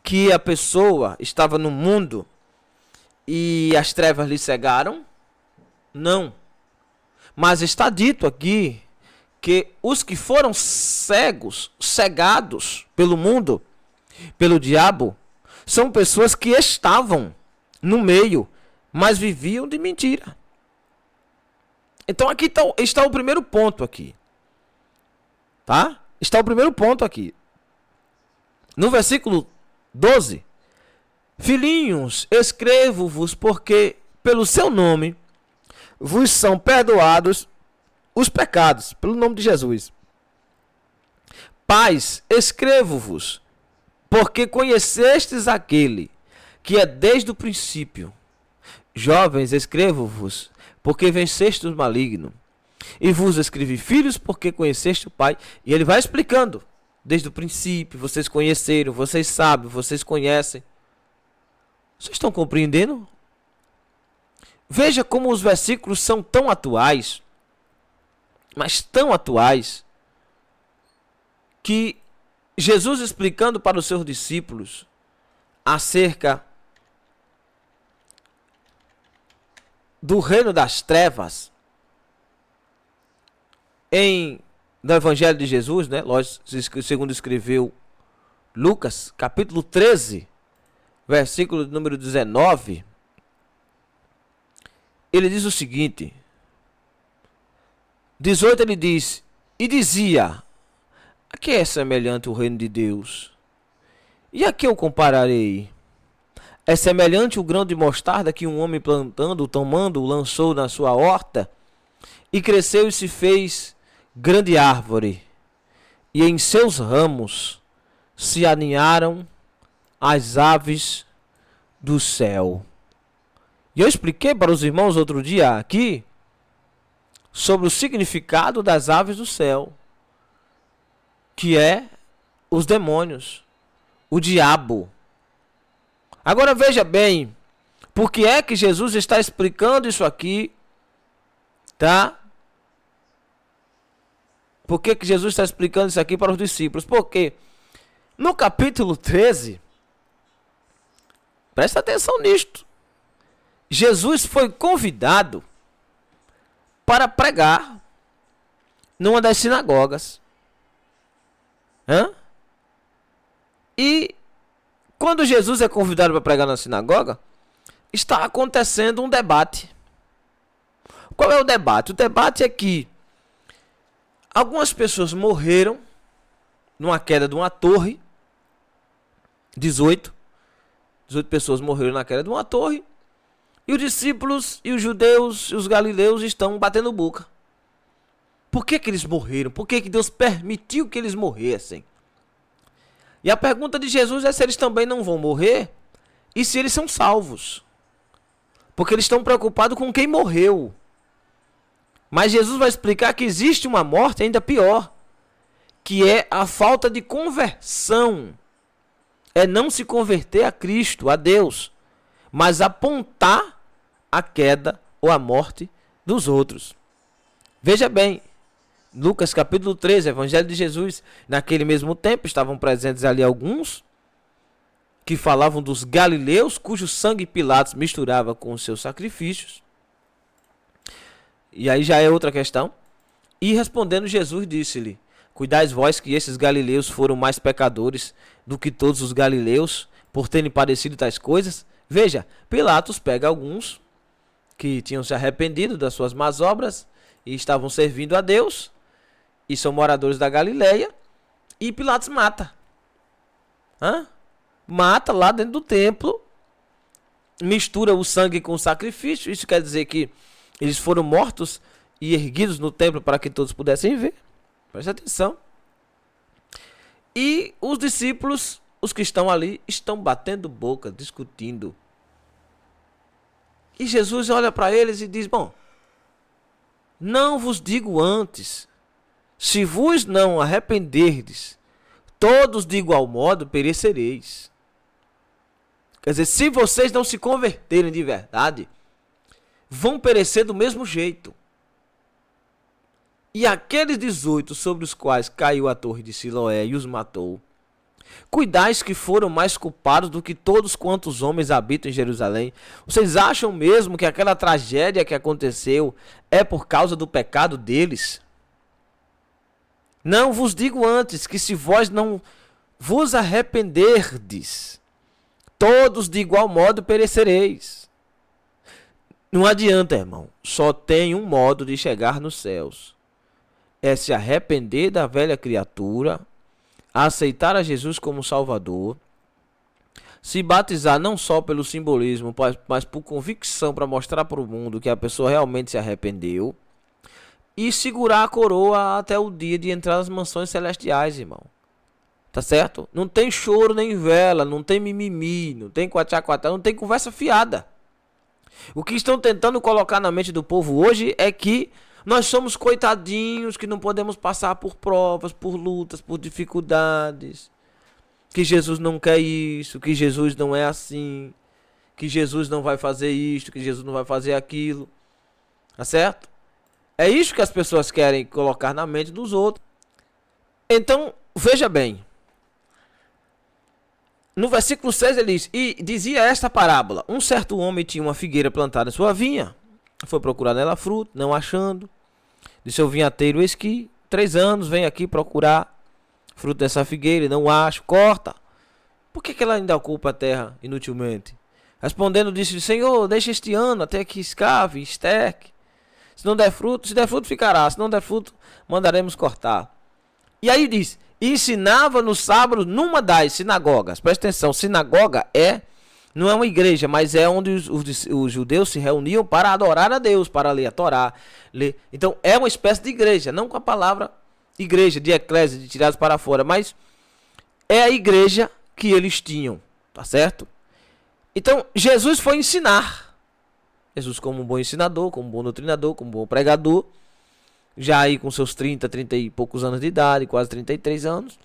S1: que a pessoa estava no mundo e as trevas lhe cegaram? Não. Mas está dito aqui que os que foram cegados pelo mundo, pelo diabo, são pessoas que estavam no meio, mas viviam de mentira. Então aqui está o primeiro ponto aqui. Tá? Está o primeiro ponto aqui. No versículo 12. Filhinhos, escrevo-vos porque pelo seu nome vos são perdoados os pecados, pelo nome de Jesus. Pais, escrevo-vos porque conhecestes aquele que é desde o princípio. Jovens, escrevo-vos porque venceste o maligno. E vos escrevi, filhos, porque conheceste o Pai. E ele vai explicando desde o princípio. Vocês conheceram, vocês sabem, vocês conhecem. Vocês estão compreendendo? Veja como os versículos são tão atuais, mas tão atuais, que Jesus explicando para os seus discípulos acerca do reino das trevas, no Evangelho de Jesus, né? Lógico, segundo escreveu Lucas, capítulo 13, versículo número 19, ele diz o seguinte, 18 ele diz, e dizia, a que é semelhante o reino de Deus? E a que eu compararei? É semelhante o grão de mostarda que um homem plantando, tomando, lançou na sua horta, e cresceu e se fez grande árvore, e em seus ramos se aninharam as aves do céu. E eu expliquei para os irmãos outro dia aqui sobre o significado das aves do céu, que é os demônios, o diabo. Agora veja bem, por que é que Jesus está explicando isso aqui, tá? Por que Jesus está explicando isso aqui para os discípulos? Porque no capítulo 13, presta atenção nisto, Jesus foi convidado para pregar numa das sinagogas. E quando Jesus é convidado para pregar na sinagoga, está acontecendo um debate. Qual é o debate? O debate é que algumas pessoas morreram numa queda de uma torre. 18 pessoas morreram na queda de uma torre. E os discípulos e os judeus e os galileus estão batendo boca. Por que eles morreram? Por que Deus permitiu que eles morressem? E a pergunta de Jesus é se eles também não vão morrer e se eles são salvos. Porque eles estão preocupados com quem morreu. Mas Jesus vai explicar que existe uma morte ainda pior, que é a falta de conversão. É não se converter a Cristo, a Deus, mas apontar a queda ou a morte dos outros. Veja bem, Lucas capítulo 13, Evangelho de Jesus. Naquele mesmo tempo estavam presentes ali alguns que falavam dos galileus, cujo sangue Pilatos misturava com os seus sacrifícios. E aí já é outra questão. E respondendo Jesus disse-lhe: cuidais vós que esses galileus foram mais pecadores do que todos os galileus, por terem padecido tais coisas? Veja, Pilatos pega alguns que tinham se arrependido das suas más obras e estavam servindo a Deus, e são moradores da Galileia, e Pilatos mata. Mata lá dentro do templo, mistura o sangue com o sacrifício. Isso quer dizer que eles foram mortos e erguidos no templo para que todos pudessem ver. Preste atenção. E os discípulos, os que estão ali, estão batendo boca, discutindo. E Jesus olha para eles e diz: bom, não vos digo antes, se vos não arrependerdes, todos de igual modo perecereis. Quer dizer, se vocês não se converterem de verdade, vão perecer do mesmo jeito. E aqueles 18 sobre os quais caiu a torre de Siloé e os matou, cuidais que foram mais culpados do que todos quantos homens habitam em Jerusalém. Vocês acham mesmo que aquela tragédia que aconteceu é por causa do pecado deles? Não vos digo antes que se vós não vos arrependerdes, todos de igual modo perecereis. Não adianta, irmão. Só tem um modo de chegar nos céus. É se arrepender da velha criatura, aceitar a Jesus como Salvador, se batizar não só pelo simbolismo, mas por convicção, para mostrar para o mundo que a pessoa realmente se arrependeu, e segurar a coroa até o dia de entrar nas mansões celestiais, irmão. Tá certo? Não tem choro nem vela, não tem mimimi, não tem quatiá-quatá, não tem conversa fiada. O que estão tentando colocar na mente do povo hoje é que nós somos coitadinhos, que não podemos passar por provas, por lutas, por dificuldades. Que Jesus não quer isso, que Jesus não é assim, que Jesus não vai fazer isto, que Jesus não vai fazer aquilo. Tá certo? É isso que as pessoas querem colocar na mente dos outros. Então, veja bem. No versículo 6 ele diz: e dizia esta parábola: um certo homem tinha uma figueira plantada em sua vinha, foi procurar nela fruto, não achando. Disse ao vinhateiro: eis que 3 anos vem aqui procurar fruto dessa figueira e não acho, corta. Por que ela ainda ocupa a terra inutilmente? Respondendo, disse: Senhor, deixa este ano até que escave, esterque. Se não der fruto, ficará. Se não der fruto, mandaremos cortar. E aí diz: ensinava no sábado numa das sinagogas. Presta atenção, sinagoga não é uma igreja, mas é onde os judeus se reuniam para adorar a Deus, para ler a Torá. Então é uma espécie de igreja, não com a palavra igreja, de eclésia, de tirados para fora, mas é a igreja que eles tinham, tá certo? Então, Jesus foi ensinar. Jesus, como um bom ensinador, como um bom doutrinador, como um bom pregador, já aí com seus 30 e poucos anos de idade, quase 33 anos.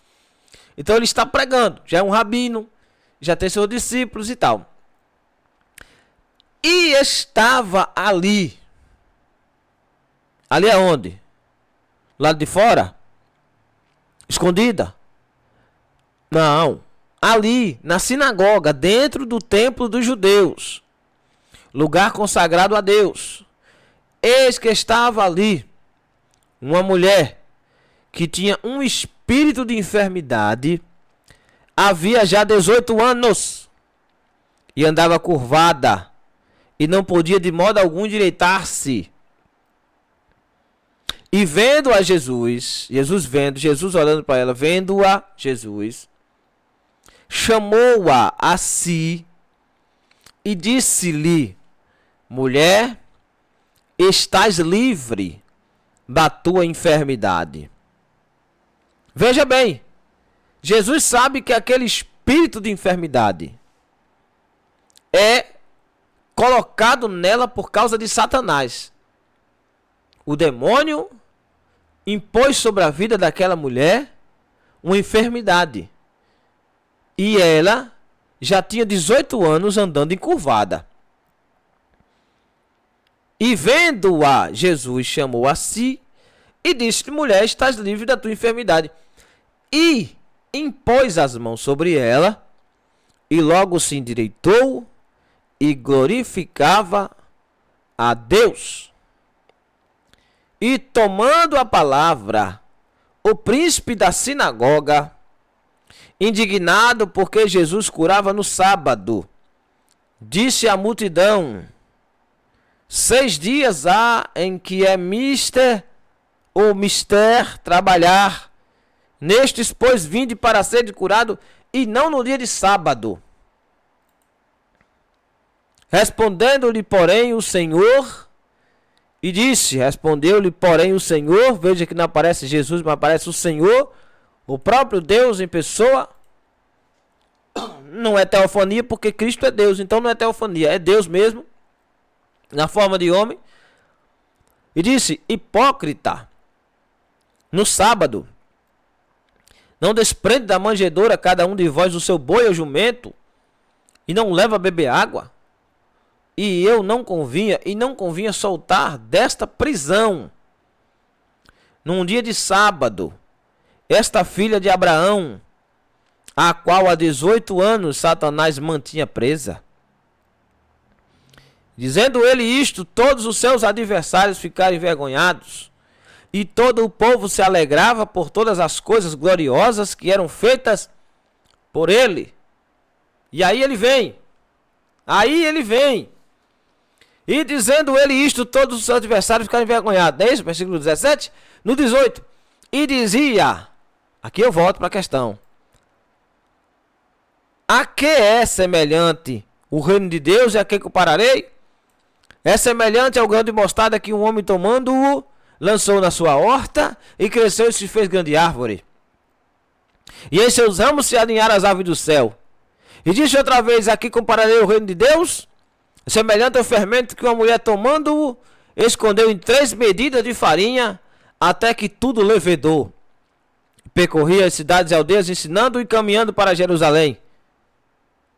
S1: Então ele está pregando, já é um rabino, já tem seus discípulos e tal. E estava ali. Ali aonde? Lado de fora? Escondida? Não. Ali, na sinagoga, dentro do templo dos judeus. Lugar consagrado a Deus. Eis que estava ali uma mulher que tinha um espírito de enfermidade, havia já 18 anos, e andava curvada, e não podia de modo algum endireitar-se. E vendo a Jesus, Jesus olhando para ela, vendo-a Jesus, chamou-a a si e disse-lhe: mulher, estás livre da tua enfermidade. Veja bem, Jesus sabe que aquele espírito de enfermidade é colocado nela por causa de Satanás. O demônio impôs sobre a vida daquela mulher uma enfermidade. E ela já tinha 18 anos andando encurvada. E vendo-a, Jesus chamou a si e disse: mulher, estás livre da tua enfermidade. E impôs as mãos sobre ela, e logo se endireitou e glorificava a Deus. E tomando a palavra, o príncipe da sinagoga, indignado porque Jesus curava no sábado, disse à multidão: 6 dias há em que é mister trabalhar. Nestes, pois, vinde para ser curado, e não no dia de sábado. Respondendo-lhe, porém, o Senhor, e disse, respondeu-lhe, porém, o Senhor, veja que não aparece Jesus, mas aparece o Senhor, o próprio Deus em pessoa. Não é teofania, porque Cristo é Deus, então não é teofania, é Deus mesmo, na forma de homem. E disse: hipócrita, no sábado, não desprende da manjedoura cada um de vós o seu boi ou jumento, e não leva a beber água? E não convinha soltar desta prisão, num dia de sábado, esta filha de Abraão, a qual há 18 anos Satanás mantinha presa. Dizendo ele isto, todos os seus adversários ficaram envergonhados, e todo o povo se alegrava por todas as coisas gloriosas que eram feitas por ele. E aí ele vem. E dizendo ele isto, todos os seus adversários ficaram envergonhados. Não é isso? Versículo 17. No 18. E dizia, aqui eu volto para a questão: a que é semelhante o reino de Deus, e a que compararei? É semelhante ao grão de mostarda que um homem tomando-o, lançou na sua horta, e cresceu e se fez grande árvore. E em seus ramos se alinharam as aves do céu. E disse outra vez: aqui compararei o reino de Deus, semelhante ao fermento que uma mulher tomando-o, escondeu em 3 medidas de farinha, até que tudo levedou. Percorria as cidades e aldeias, ensinando e caminhando para Jerusalém.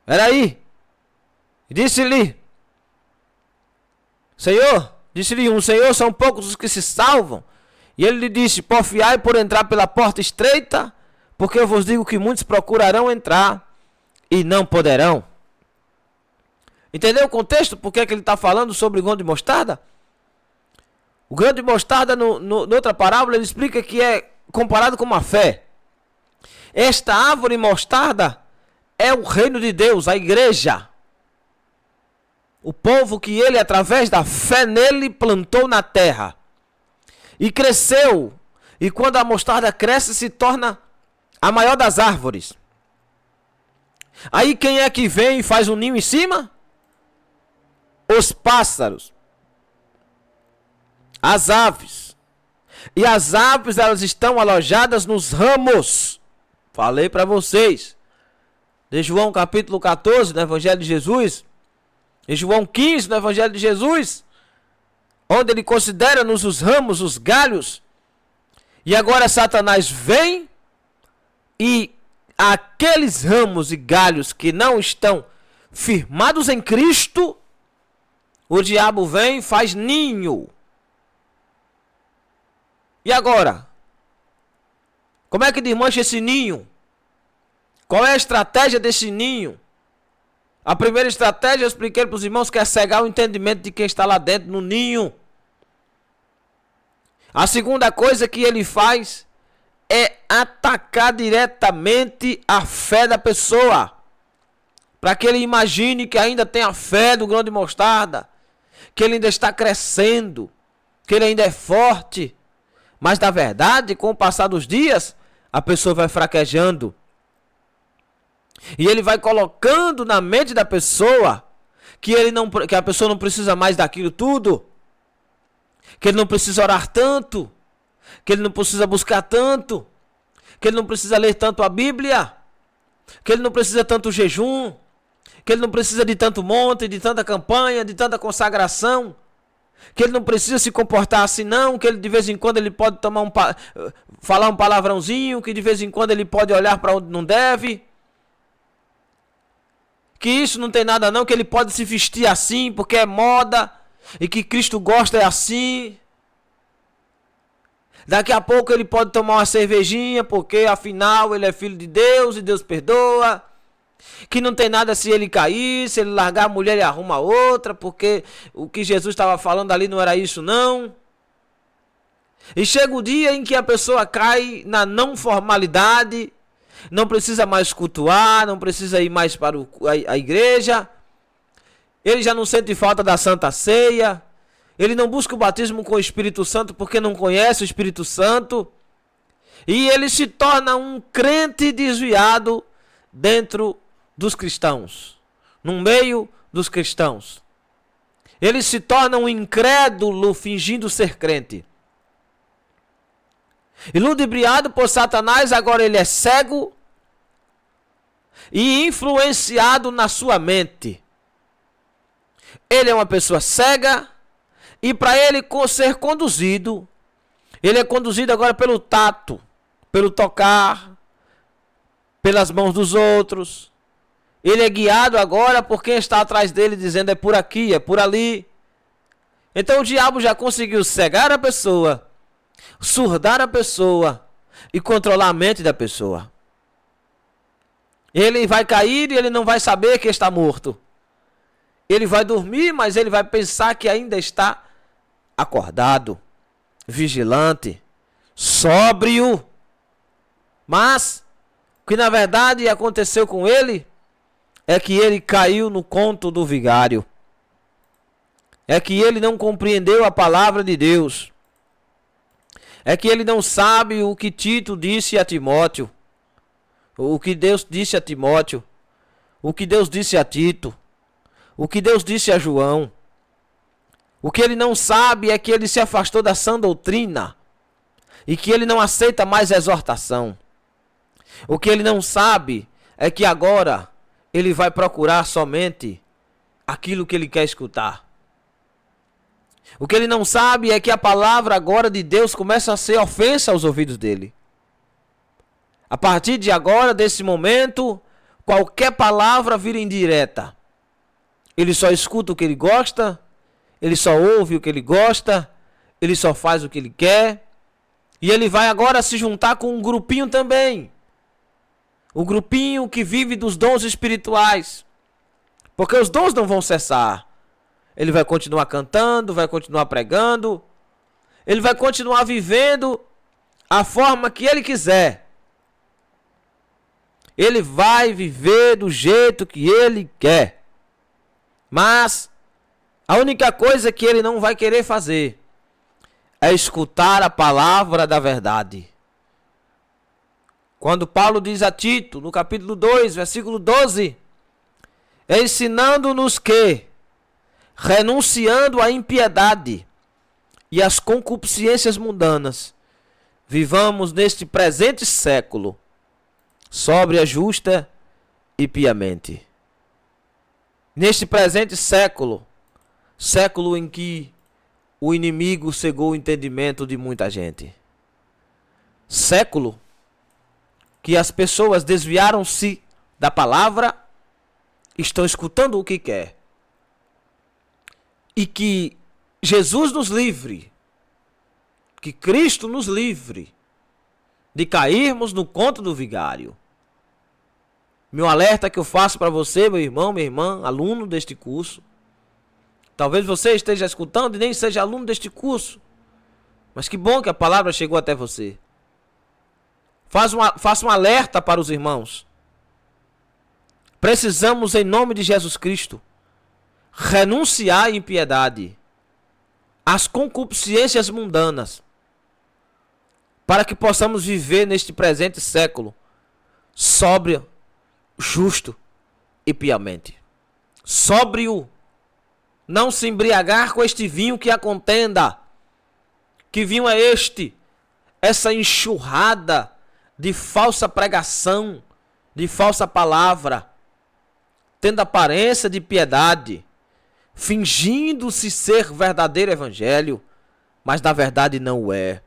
S1: Peraí. Disse-lhe, Senhor, disse-lhe um: Senhor, são poucos os que se salvam. E ele lhe disse: porfiai por entrar pela porta estreita, porque eu vos digo que muitos procurarão entrar e não poderão. Entendeu o contexto? Por que ele está falando sobre o grão de mostarda? O grão de mostarda, noutra parábola, ele explica que é comparado com uma fé. Esta árvore mostarda é o reino de Deus, a igreja. O povo que ele, através da fé nele, plantou na terra. E cresceu. E quando a mostarda cresce, se torna a maior das árvores. Aí quem é que vem e faz um ninho em cima? Os pássaros. As aves. E as aves, elas estão alojadas nos ramos. Falei para vocês. De João capítulo 14, no Evangelho de Jesus. Em João 15, no Evangelho de Jesus. Onde ele considera-nos os ramos, os galhos. E agora Satanás vem e aqueles ramos e galhos que não estão firmados em Cristo, o diabo vem e faz ninho. E agora? Como é que desmancha esse ninho? Qual é a estratégia desse ninho? A primeira estratégia, eu expliquei para os irmãos, que é cegar o entendimento de quem está lá dentro no ninho. A segunda coisa que ele faz é atacar diretamente a fé da pessoa. Para que ele imagine que ainda tem a fé do grão de mostarda. Que ele ainda está crescendo. Que ele ainda é forte. Mas na verdade, com o passar dos dias, a pessoa vai fraquejando. E ele vai colocando na mente da pessoa que a pessoa não precisa mais daquilo tudo. Que ele não precisa orar tanto. Que ele não precisa buscar tanto. Que ele não precisa ler tanto a Bíblia. Que ele não precisa tanto jejum. Que ele não precisa de tanto monte, de tanta campanha, de tanta consagração. Que ele não precisa se comportar assim não. Que ele de vez em quando ele pode falar um palavrãozinho. Que de vez em quando ele pode olhar para onde não deve. Que isso não tem nada não. Que ele pode se vestir assim porque é moda. E que Cristo gosta é assim. Daqui a pouco ele pode tomar uma cervejinha, porque afinal ele é filho de Deus e Deus perdoa. Que não tem nada se ele cair, se ele largar a mulher e arruma outra, porque o que Jesus estava falando ali não era isso não. E chega o dia em que a pessoa cai na não formalidade, não precisa mais cultuar, não precisa ir mais para a igreja. Ele já não sente falta da Santa Ceia. Ele não busca o batismo com o Espírito Santo porque não conhece o Espírito Santo. E ele se torna um crente desviado dentro dos cristãos. No meio dos cristãos. Ele se torna um incrédulo fingindo ser crente. E ludibriado por Satanás, agora ele é cego e influenciado na sua mente. Ele é uma pessoa cega. E para ele ser conduzido, ele é conduzido agora pelo tato, pelo tocar, pelas mãos dos outros. Ele é guiado agora por quem está atrás dele, dizendo é por aqui, é por ali. Então o diabo já conseguiu cegar a pessoa, surdar a pessoa e controlar a mente da pessoa. Ele vai cair e ele não vai saber que está morto. Ele vai dormir, mas ele vai pensar que ainda está acordado, vigilante, sóbrio. Mas o que na verdade aconteceu com ele é que ele caiu no conto do vigário. É que ele não compreendeu a palavra de Deus. É que ele não sabe o que Tito disse a Timóteo. O que Deus disse a Timóteo. O que Deus disse a Tito. O que Deus disse a João. O que ele não sabe é que ele se afastou da sã doutrina. E que ele não aceita mais exortação. O que ele não sabe é que agora ele vai procurar somente aquilo que ele quer escutar. O que ele não sabe é que a palavra agora de Deus começa a ser ofensa aos ouvidos dele. A partir de agora, desse momento, qualquer palavra vira indireta. Ele só escuta o que ele gosta, ele só ouve o que ele gosta, ele só faz o que ele quer. E ele vai agora se juntar com um grupinho também. O grupinho que vive dos dons espirituais. Porque os dons não vão cessar. Ele vai continuar cantando, vai continuar pregando. Ele vai continuar vivendo a forma que ele quiser. Ele vai viver do jeito que ele quer. Mas a única coisa que ele não vai querer fazer é escutar a palavra da verdade. Quando Paulo diz a Tito, no capítulo 2, versículo 12, ensinando-nos que, renunciando à impiedade e às concupiscências mundanas, vivamos neste presente século, sóbria, justa e piamente. Neste presente século, século em que o inimigo cegou o entendimento de muita gente. Século que as pessoas desviaram-se da palavra, estão escutando o que quer. E que Jesus nos livre, que Cristo nos livre de cairmos no conto do vigário. Meu alerta que eu faço para você, meu irmão, minha irmã, aluno deste curso. Talvez você esteja escutando e nem seja aluno deste curso. Mas que bom que a palavra chegou até você. Faça um alerta para os irmãos. Precisamos, em nome de Jesus Cristo, renunciar à impiedade, às concupiscências mundanas, para que possamos viver neste presente século sóbrio, justo e piamente. Sóbrio, não se embriagar com este vinho que a contenda. Que vinho é este? Essa enxurrada de falsa pregação, de falsa palavra, tendo aparência de piedade, fingindo-se ser verdadeiro evangelho, mas na verdade não o é.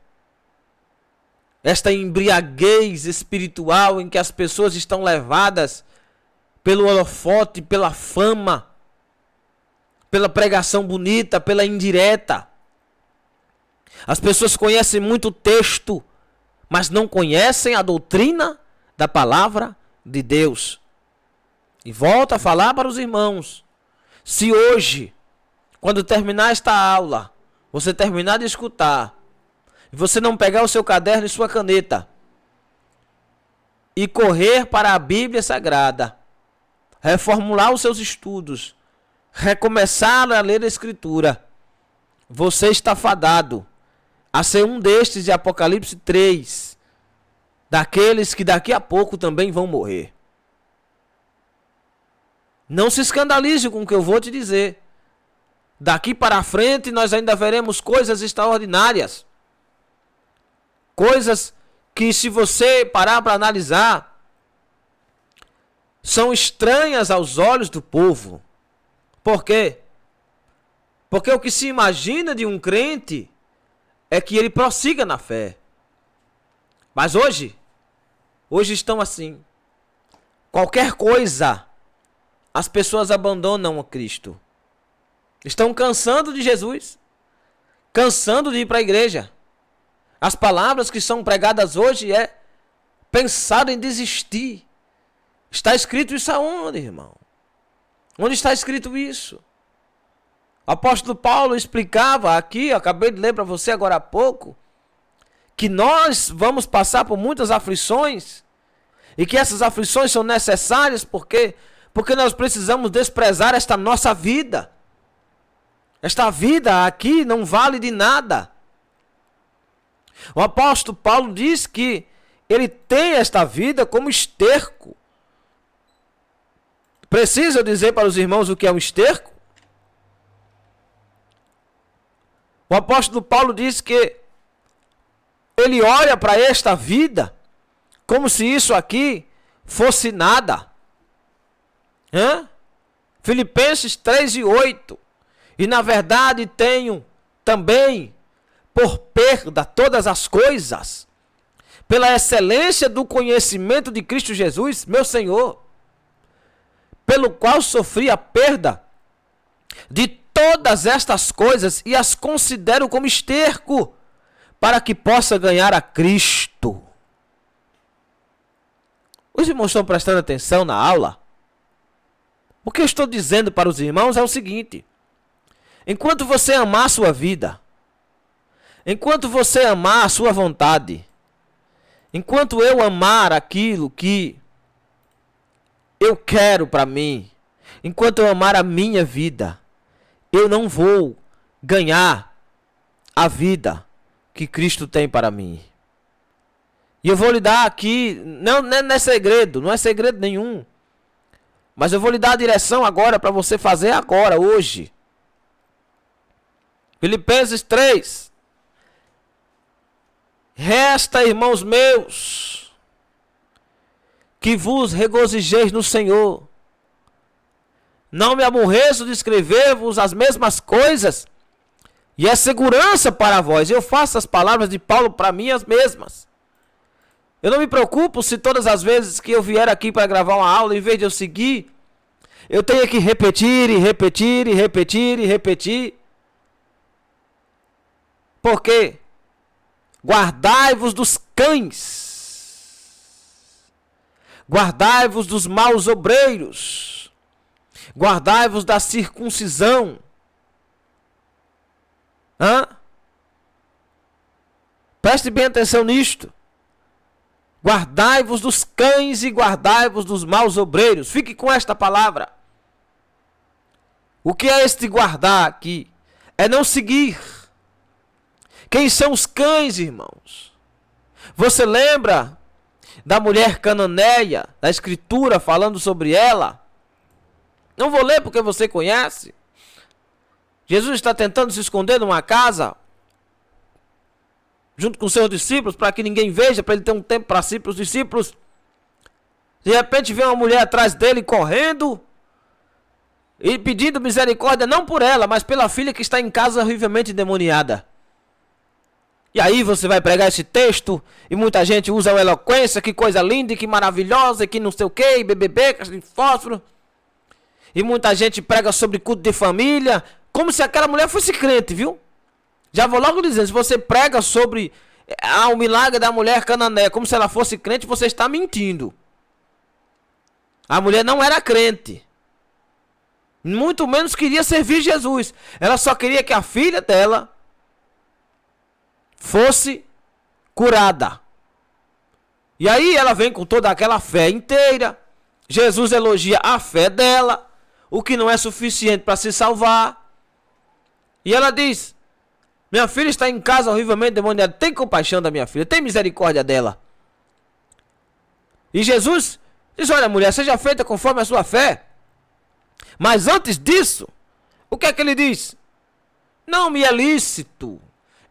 S1: Esta embriaguez espiritual em que as pessoas estão levadas pelo holofote, pela fama, pela pregação bonita, pela indireta. As pessoas conhecem muito texto, mas não conhecem a doutrina da palavra de Deus. E volto a falar para os irmãos. Se hoje, quando terminar esta aula, você terminar de escutar, e você não pegar o seu caderno e sua caneta, e correr para a Bíblia Sagrada, reformular os seus estudos, recomeçar a ler a Escritura, você está fadado a ser um destes de Apocalipse 3, daqueles que daqui a pouco também vão morrer. Não se escandalize com o que eu vou te dizer. Daqui para frente nós ainda veremos coisas extraordinárias. Coisas que, se você parar para analisar, são estranhas aos olhos do povo. Por quê? Porque o que se imagina de um crente é que ele prossiga na fé. Mas hoje estão assim. Qualquer coisa, as pessoas abandonam a Cristo. Estão cansando de Jesus. Cansando de ir para a igreja. As palavras que são pregadas hoje é pensar em desistir. Está escrito isso aonde, irmão? Onde está escrito isso? O apóstolo Paulo explicava aqui, eu acabei de ler para você agora há pouco, que nós vamos passar por muitas aflições e que essas aflições são necessárias porque nós precisamos desprezar esta nossa vida. Esta vida aqui não vale de nada. O apóstolo Paulo diz que ele tem esta vida como esterco. Preciso dizer para os irmãos o que é um esterco? O apóstolo Paulo diz que ele olha para esta vida como se isso aqui fosse nada. Filipenses 3:8. E na verdade tenho também por perda todas as coisas, pela excelência do conhecimento de Cristo Jesus, meu Senhor, pelo qual sofri a perda de todas estas coisas e as considero como esterco, para que possa ganhar a Cristo. Os irmãos estão prestando atenção na aula? O que eu estou dizendo para os irmãos é o seguinte: enquanto você amar a sua vida, enquanto você amar a sua vontade, enquanto eu amar aquilo que eu quero para mim, enquanto eu amar a minha vida, eu não vou ganhar a vida que Cristo tem para mim. E eu vou lhe dar aqui, não é segredo, não é segredo nenhum, mas eu vou lhe dar a direção agora para você fazer agora, hoje. Filipenses 3. Resta, irmãos meus, que vos regozijeis no Senhor. Não me aborreço de escrever-vos as mesmas coisas, e é segurança para vós. Eu faço as palavras de Paulo para mim as mesmas. Eu não me preocupo se todas as vezes que eu vier aqui para gravar uma aula, em vez de eu seguir, eu tenho que repetir e repetir e repetir e repetir. Por quê? Guardai-vos dos cães. Guardai-vos dos maus obreiros. Guardai-vos da circuncisão. Preste bem atenção nisto. Guardai-vos dos cães e guardai-vos dos maus obreiros. Fique com esta palavra. O que é este guardar aqui? É não seguir. Quem são os cães, irmãos? Você lembra da mulher cananeia, da escritura falando sobre ela? Não vou ler porque você conhece. Jesus está tentando se esconder numa casa, junto com seus discípulos, para que ninguém veja, para ele ter um tempo para si, para os discípulos. De repente vem uma mulher atrás dele correndo e pedindo misericórdia, não por ela, mas pela filha que está em casa horrivelmente endemoniada. E aí você vai pregar esse texto e muita gente usa a eloquência, que coisa linda, que maravilhosa, que não sei o que, BBB, caixa de fósforo. E muita gente prega sobre culto de família, como se aquela mulher fosse crente, viu? Já vou logo dizendo, se você prega sobre o milagre da mulher cananeia, como se ela fosse crente, você está mentindo. A mulher não era crente. Muito menos queria servir Jesus. Ela só queria que a filha dela fosse curada. E aí ela vem com toda aquela fé inteira. Jesus elogia a fé dela, o que não é suficiente para se salvar. E ela diz: minha filha está em casa horrivelmente demoniada. Tem compaixão da minha filha, tem misericórdia dela. E Jesus diz: olha, mulher, seja feita conforme a sua fé. Mas antes disso, o que é que ele diz? Não me é lícito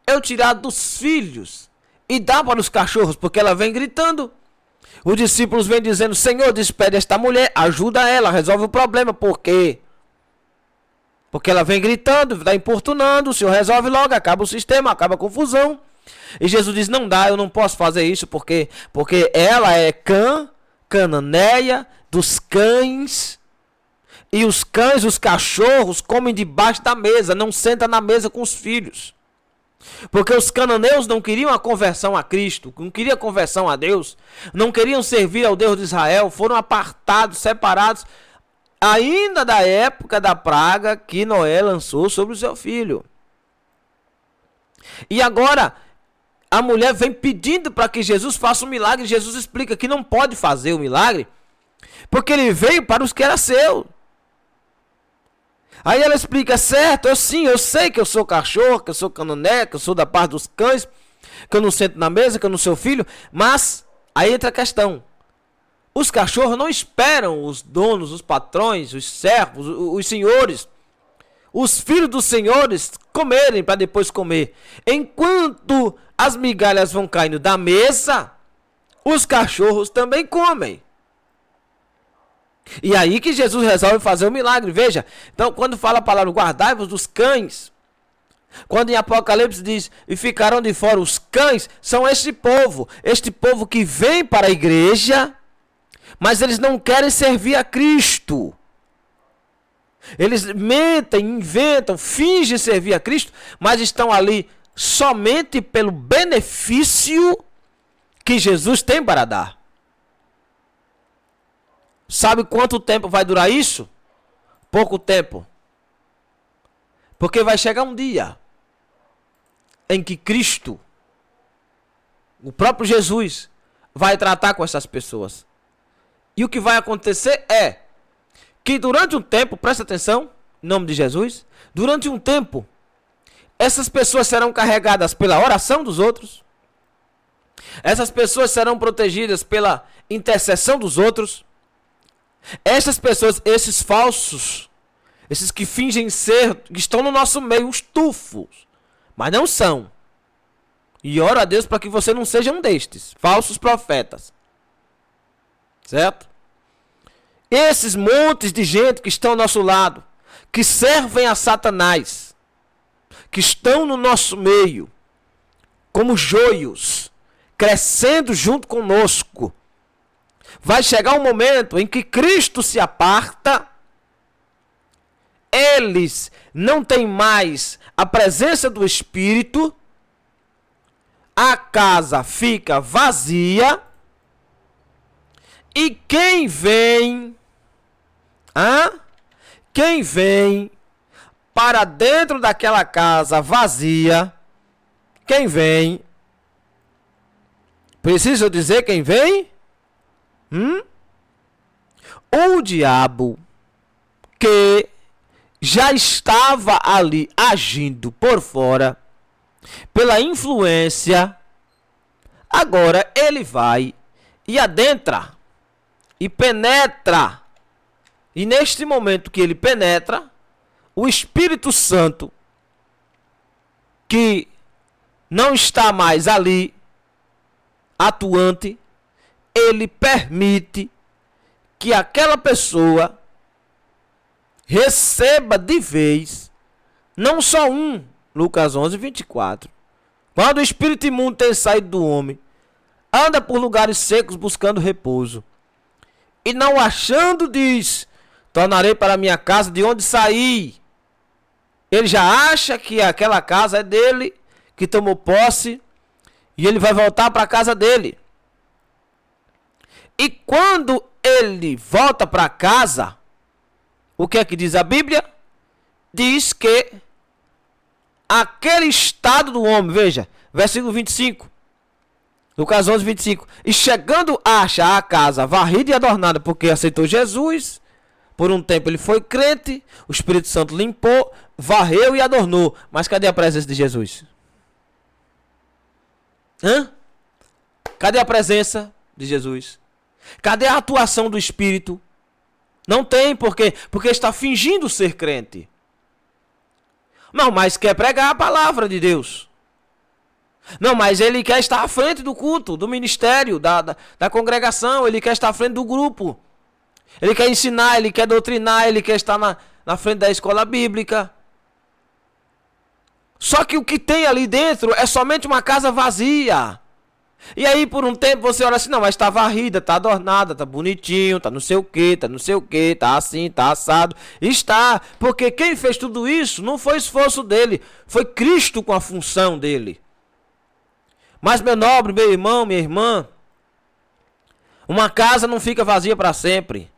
S1: eu tirar dos filhos e dar para os cachorros, porque ela vem gritando. Os discípulos vêm dizendo: Senhor, despede esta mulher, ajuda ela, resolve o problema. Por quê? Porque ela vem gritando, está importunando, o Senhor resolve logo, acaba o sistema, acaba a confusão. E Jesus diz: não dá, eu não posso fazer isso, porque ela é cananeia dos cães. E os cães, os cachorros, comem debaixo da mesa, não sentam na mesa com os filhos. Porque os cananeus não queriam a conversão a Cristo, não queriam a conversão a Deus, não queriam servir ao Deus de Israel, foram apartados, separados, ainda da época da praga que Noé lançou sobre o seu filho. E agora, a mulher vem pedindo para que Jesus faça um milagre. Jesus explica que não pode fazer o milagre, porque ele veio para os que eram seus. Aí ela explica: certo, eu sei que eu sou cachorro, que eu sou cananeia, que eu sou da parte dos cães, que eu não sento na mesa, que eu não sou filho. Mas aí entra a questão: os cachorros não esperam os donos, os patrões, os servos, os senhores, os filhos dos senhores comerem para depois comer. Enquanto as migalhas vão caindo da mesa, os cachorros também comem. E aí que Jesus resolve fazer o milagre. Veja, então quando fala a palavra guardai-vos dos cães, quando em Apocalipse diz: e ficarão de fora os cães, são este povo que vem para a igreja, mas eles não querem servir a Cristo. Eles mentem, inventam, fingem servir a Cristo, mas estão ali somente pelo benefício que Jesus tem para dar. Sabe quanto tempo vai durar isso? Pouco tempo. Porque vai chegar um dia em que Cristo, o próprio Jesus, vai tratar com essas pessoas. E o que vai acontecer é que durante um tempo, presta atenção, em nome de Jesus, durante um tempo, essas pessoas serão carregadas pela oração dos outros, essas pessoas serão protegidas pela intercessão dos outros. Essas pessoas, esses falsos, esses que fingem ser, que estão no nosso meio, os tufos, mas não são. E oro a Deus para que você não seja um destes falsos profetas. Certo? Esses montes de gente que estão ao nosso lado, que servem a Satanás, que estão no nosso meio, como joios, crescendo junto conosco. Vai chegar um momento em que Cristo se aparta, eles não têm mais a presença do Espírito, a casa fica vazia, e quem vem para dentro daquela casa vazia, quem vem? Preciso dizer quem vem? O diabo, que já estava ali agindo por fora, pela influência, agora ele vai e adentra e penetra. E neste momento que ele penetra, o Espírito Santo, que não está mais ali atuante, ele permite que aquela pessoa receba de vez, não só um, Lucas 11, 24. Quando o espírito imundo tem saído do homem, anda por lugares secos buscando repouso, e não achando, diz: tornarei para minha casa de onde saí. Ele já acha que aquela casa é dele, que tomou posse, e ele vai voltar para a casa dele. E quando ele volta para casa, o que é que diz a Bíblia? Diz que aquele estado do homem, veja, versículo 25, Lucas 11, 25. E chegando acha a casa varrida e adornada, porque aceitou Jesus. Por um tempo ele foi crente, o Espírito Santo limpou, varreu e adornou. Mas cadê a presença de Jesus? Cadê a presença de Jesus? Cadê a atuação do Espírito? Não tem, por quê? Porque está fingindo ser crente. Não, mas quer pregar a palavra de Deus. Não, mas ele quer estar à frente do culto, do ministério, da congregação. Ele quer estar à frente do grupo. Ele quer ensinar, ele quer doutrinar, ele quer estar na frente da escola bíblica. Só que o que tem ali dentro é somente uma casa vazia. E aí por um tempo você olha assim: não, mas está varrida, está adornada, está bonitinho, está não sei o que, está assim, está assado. Está, porque quem fez tudo isso não foi esforço dele, foi Cristo com a função dele. Mas meu nobre, meu irmão, minha irmã, uma casa não fica vazia para sempre.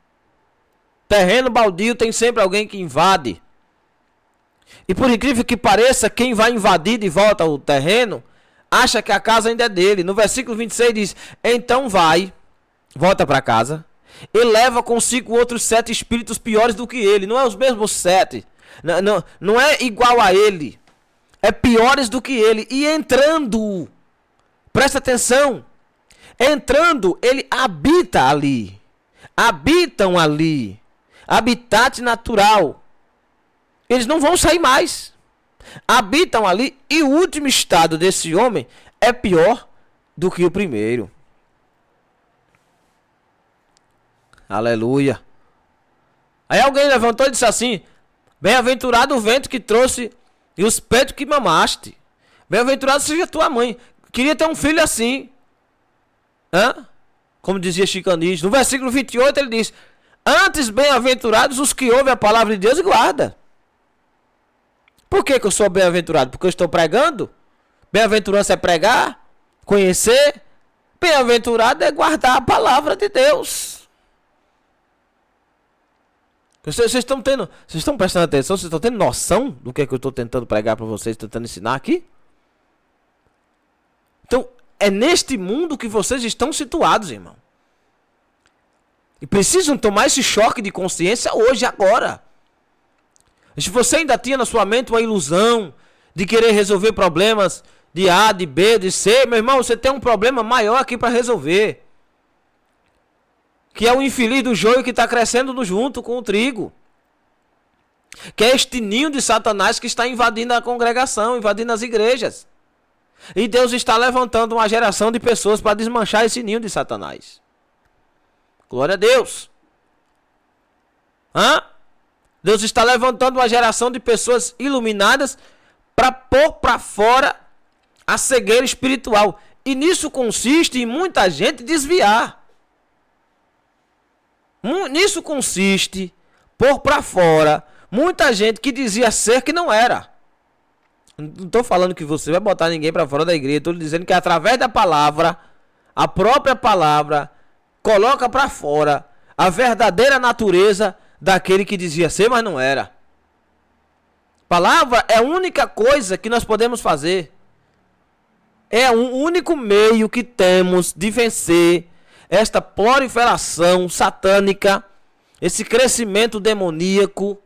S1: Terreno baldio tem sempre alguém que invade. E por incrível que pareça, quem vai invadir de volta o terreno acha que a casa ainda é dele. No versículo 26 diz: então vai, volta para casa, e leva consigo outros 7 espíritos piores do que ele. Não é os mesmos 7. Não é igual a ele. É piores do que ele. E entrando, presta atenção, entrando, ele habita ali. Habitam ali. Habitat natural. Eles não vão sair mais. Habitam ali, e o último estado desse homem é pior do que o primeiro. Aleluia. Aí alguém levantou e disse assim: bem-aventurado o vento que trouxe e os peitos que mamaste. Bem-aventurado seja tua mãe. Queria ter um filho assim. Como dizia Chicanis. No versículo 28 ele diz: antes bem-aventurados os que ouvem a palavra de Deus e guardam. Por que eu sou bem-aventurado? Porque eu estou pregando? Bem-aventurança é pregar, conhecer. Bem-aventurado é guardar a palavra de Deus. Vocês estão prestando atenção? Vocês estão tendo noção do que é que eu estou tentando pregar para vocês, tentando ensinar aqui? Então, é neste mundo que vocês estão situados, irmão. E precisam tomar esse choque de consciência hoje, agora. Se você ainda tinha na sua mente uma ilusão de querer resolver problemas de A, de B, de C, meu irmão, você tem um problema maior aqui para resolver. Que é o infeliz do joio que está crescendo junto com o trigo. Que é este ninho de Satanás que está invadindo a congregação, invadindo as igrejas. E Deus está levantando uma geração de pessoas para desmanchar esse ninho de Satanás. Glória a Deus. Deus está levantando uma geração de pessoas iluminadas para pôr para fora a cegueira espiritual. E nisso consiste em muita gente desviar. Nisso consiste pôr para fora muita gente que dizia ser que não era. Não estou falando que você vai botar ninguém para fora da igreja. Estou dizendo que através da palavra, a própria palavra coloca para fora a verdadeira natureza daquele que dizia ser, mas não era. Palavra é a única coisa que nós podemos fazer. É o único meio que temos de vencer esta proliferação satânica, esse crescimento demoníaco.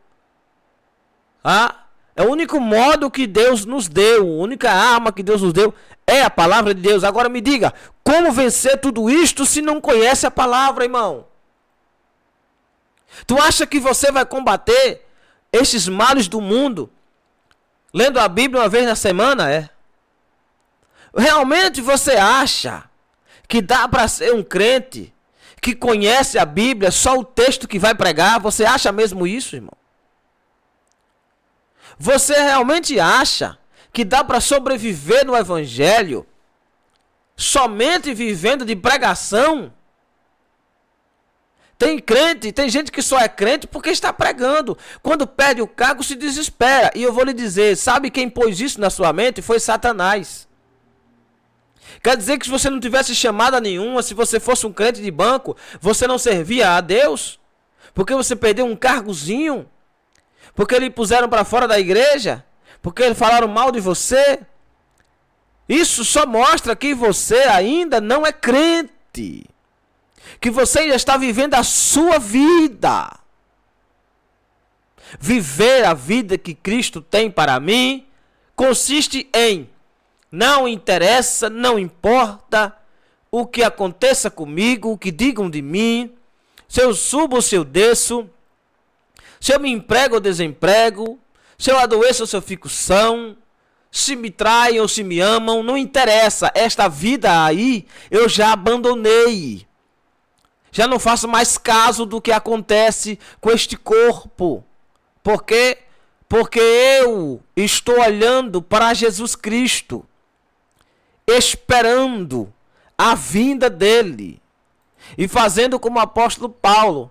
S1: É o único modo que Deus nos deu, a única arma que Deus nos deu é a palavra de Deus. Agora me diga, como vencer tudo isto se não conhece a palavra, irmão? Tu acha que você vai combater estes males do mundo lendo a Bíblia uma vez na semana? Realmente você acha que dá para ser um crente que conhece a Bíblia, só o texto que vai pregar? Você acha mesmo isso, irmão? Você realmente acha que dá para sobreviver no Evangelho somente vivendo de pregação? Tem gente que só é crente porque está pregando. Quando perde o cargo, se desespera. E eu vou lhe dizer, sabe quem pôs isso na sua mente? Foi Satanás. Quer dizer que se você não tivesse chamada nenhuma, se você fosse um crente de banco, você não servia a Deus? Porque você perdeu um cargozinho? Porque lhe puseram para fora da igreja? Porque eles falaram mal de você? Isso só mostra que você ainda não é crente. Que você ainda está vivendo a sua vida. Viver a vida que Cristo tem para mim consiste em: não interessa, não importa o que aconteça comigo, o que digam de mim, se eu subo ou se eu desço, se eu me emprego ou desemprego, se eu adoeço ou se eu fico são, se me traem ou se me amam, não interessa. Esta vida aí eu já abandonei. Já não faço mais caso do que acontece com este corpo. Por quê? Porque eu estou olhando para Jesus Cristo, esperando a vinda dele e fazendo como o apóstolo Paulo.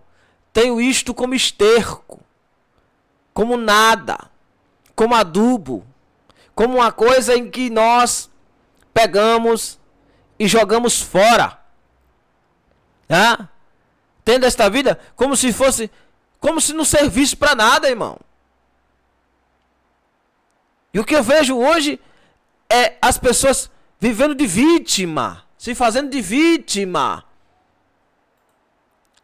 S1: Tenho isto como esterco, como nada, como adubo, como uma coisa em que nós pegamos e jogamos fora. Tendo esta vida como se fosse, como se não servisse para nada, irmão. E o que eu vejo hoje é as pessoas vivendo de vítima, se fazendo de vítima,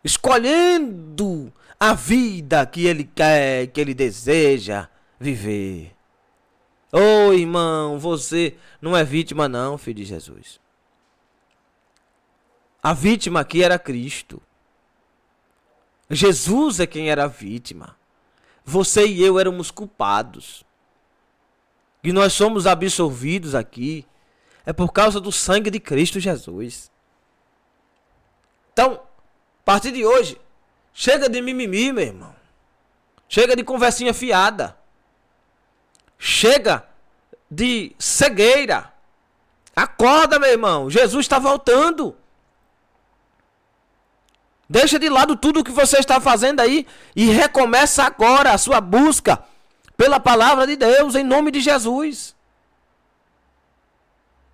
S1: escolhendo a vida que ele quer, que ele deseja viver. Ô irmão, você não é vítima não, filho de Jesus. A vítima aqui era Cristo. Jesus é quem era a vítima. Você e eu éramos culpados. E nós somos absolvidos aqui. É por causa do sangue de Cristo Jesus. Então, a partir de hoje, chega de mimimi, meu irmão. Chega de conversinha fiada. Chega de cegueira. Acorda, meu irmão. Jesus está voltando. Deixa de lado tudo o que você está fazendo aí e recomeça agora a sua busca pela palavra de Deus, em nome de Jesus.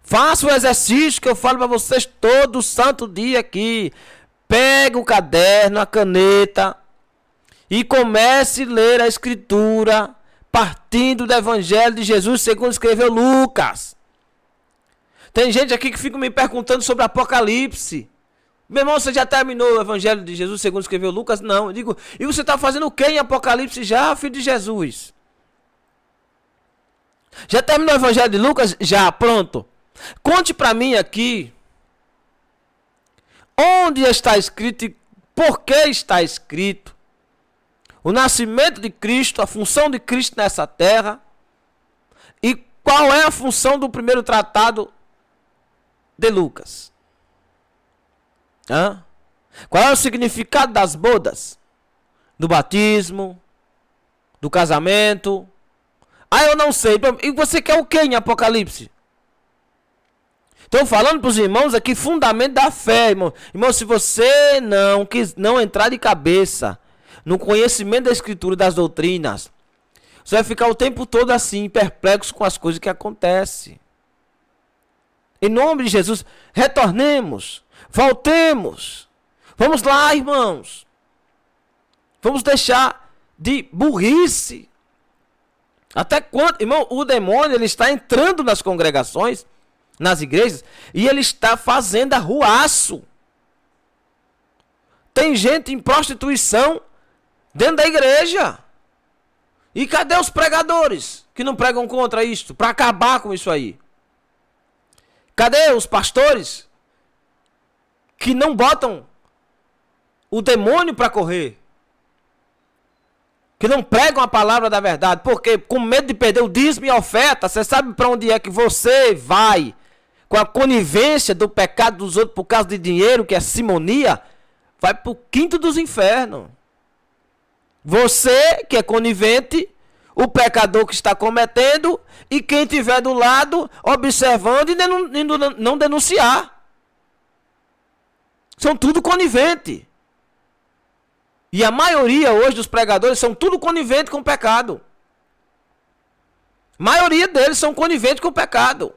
S1: Faça o exercício que eu falo para vocês todo santo dia aqui. Pega o caderno, a caneta e comece a ler a Escritura partindo do Evangelho de Jesus segundo escreveu Lucas. Tem gente aqui que fica me perguntando sobre Apocalipse. Meu irmão, você já terminou o Evangelho de Jesus segundo escreveu Lucas? Não. Eu digo, e você está fazendo o que em Apocalipse já, filho de Jesus? Já terminou o Evangelho de Lucas? Já, pronto. Conte para mim aqui onde está escrito e por que está escrito o nascimento de Cristo, a função de Cristo nessa terra e Qual é a função do primeiro tratado de Lucas? Hã? Qual é o significado das bodas? Do batismo? Do casamento? Ah, eu não sei. E você quer o que em Apocalipse? Estou falando para os irmãos aqui, fundamento da fé, irmão. Irmão, se você não entrar de cabeça no conhecimento da Escritura e das doutrinas, você vai ficar o tempo todo assim, perplexo com as coisas que acontecem. Em nome de Jesus, retornemos, voltemos. Vamos lá, irmãos. Vamos deixar de burrice. Até quando, irmão, o demônio ele está entrando nas congregações, nas igrejas, e ele está fazendo arruaço. Tem gente em prostituição dentro da igreja. E cadê os pregadores que não pregam contra isto, para acabar com isso aí? Cadê os pastores que não botam o demônio para correr? Que não pregam a palavra da verdade, porque com medo de perder o dízimo e a oferta, você sabe para onde é que você vai? Com a conivência do pecado dos outros por causa de dinheiro, que é simonia, vai para o quinto dos infernos. Você que é conivente, o pecador que está cometendo, e quem estiver do lado, observando e não denunciar. São tudo conivente. E a maioria hoje dos pregadores são tudo conivente com o pecado. A maioria deles são coniventes com o pecado.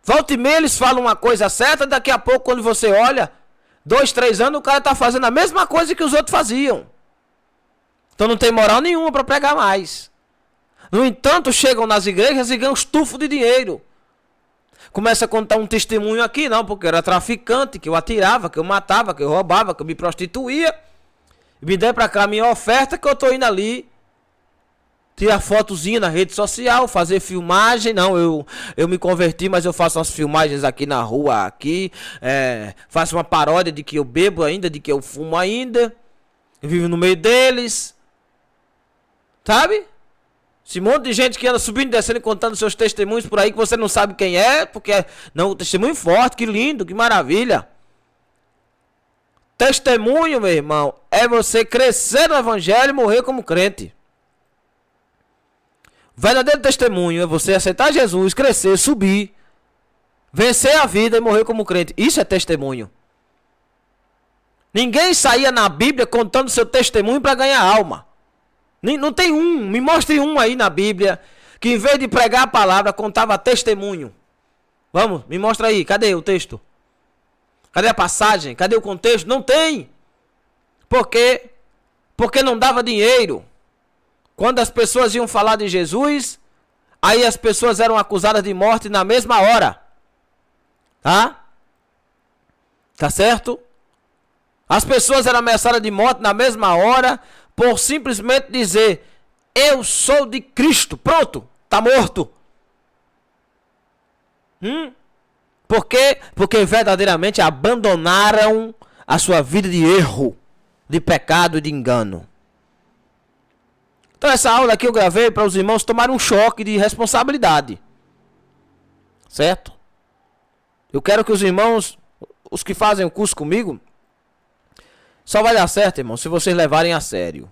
S1: Volta e meia eles falam uma coisa certa, daqui a pouco quando você olha, 2, 3 anos o cara está fazendo a mesma coisa que os outros faziam. Então não tem moral nenhuma para pregar mais. No entanto, chegam nas igrejas e ganham estufo de dinheiro. Começa a contar um testemunho aqui, não, porque eu era traficante, que eu atirava, que eu matava, que eu roubava, que eu me prostituía. Me dê para cá a minha oferta que eu estou indo ali tirar fotozinha na rede social, fazer filmagem. Não, eu me converti, mas eu faço umas filmagens aqui na rua, aqui. Faço uma paródia de que eu bebo ainda, de que eu fumo ainda. Eu vivo no meio deles. Sabe? Esse monte de gente que anda subindo e descendo e contando seus testemunhos por aí que você não sabe quem é, porque não, testemunho forte, que lindo, que maravilha. Testemunho, meu irmão, é você crescer no evangelho e morrer como crente. Verdadeiro testemunho é você aceitar Jesus, crescer, subir, vencer a vida e morrer como crente. Isso é testemunho. Ninguém saía na Bíblia contando seu testemunho para ganhar alma. Não tem um, me mostre um aí na Bíblia que em vez de pregar a palavra contava testemunho. Vamos, me mostra aí, cadê o texto? Cadê a passagem? Cadê o contexto? Não tem. Por quê? Porque não dava dinheiro. Quando as pessoas iam falar de Jesus, aí as pessoas eram acusadas de morte na mesma hora. Tá? Tá certo? As pessoas eram ameaçadas de morte na mesma hora por simplesmente dizer: eu sou de Cristo. Pronto, tá morto. Por quê? Porque verdadeiramente abandonaram a sua vida de erro, de pecado e de engano. Então essa aula aqui eu gravei para os irmãos tomarem um choque de responsabilidade. Certo? Eu quero que os irmãos, os que fazem o curso comigo, só vai dar certo, irmão, se vocês levarem a sério.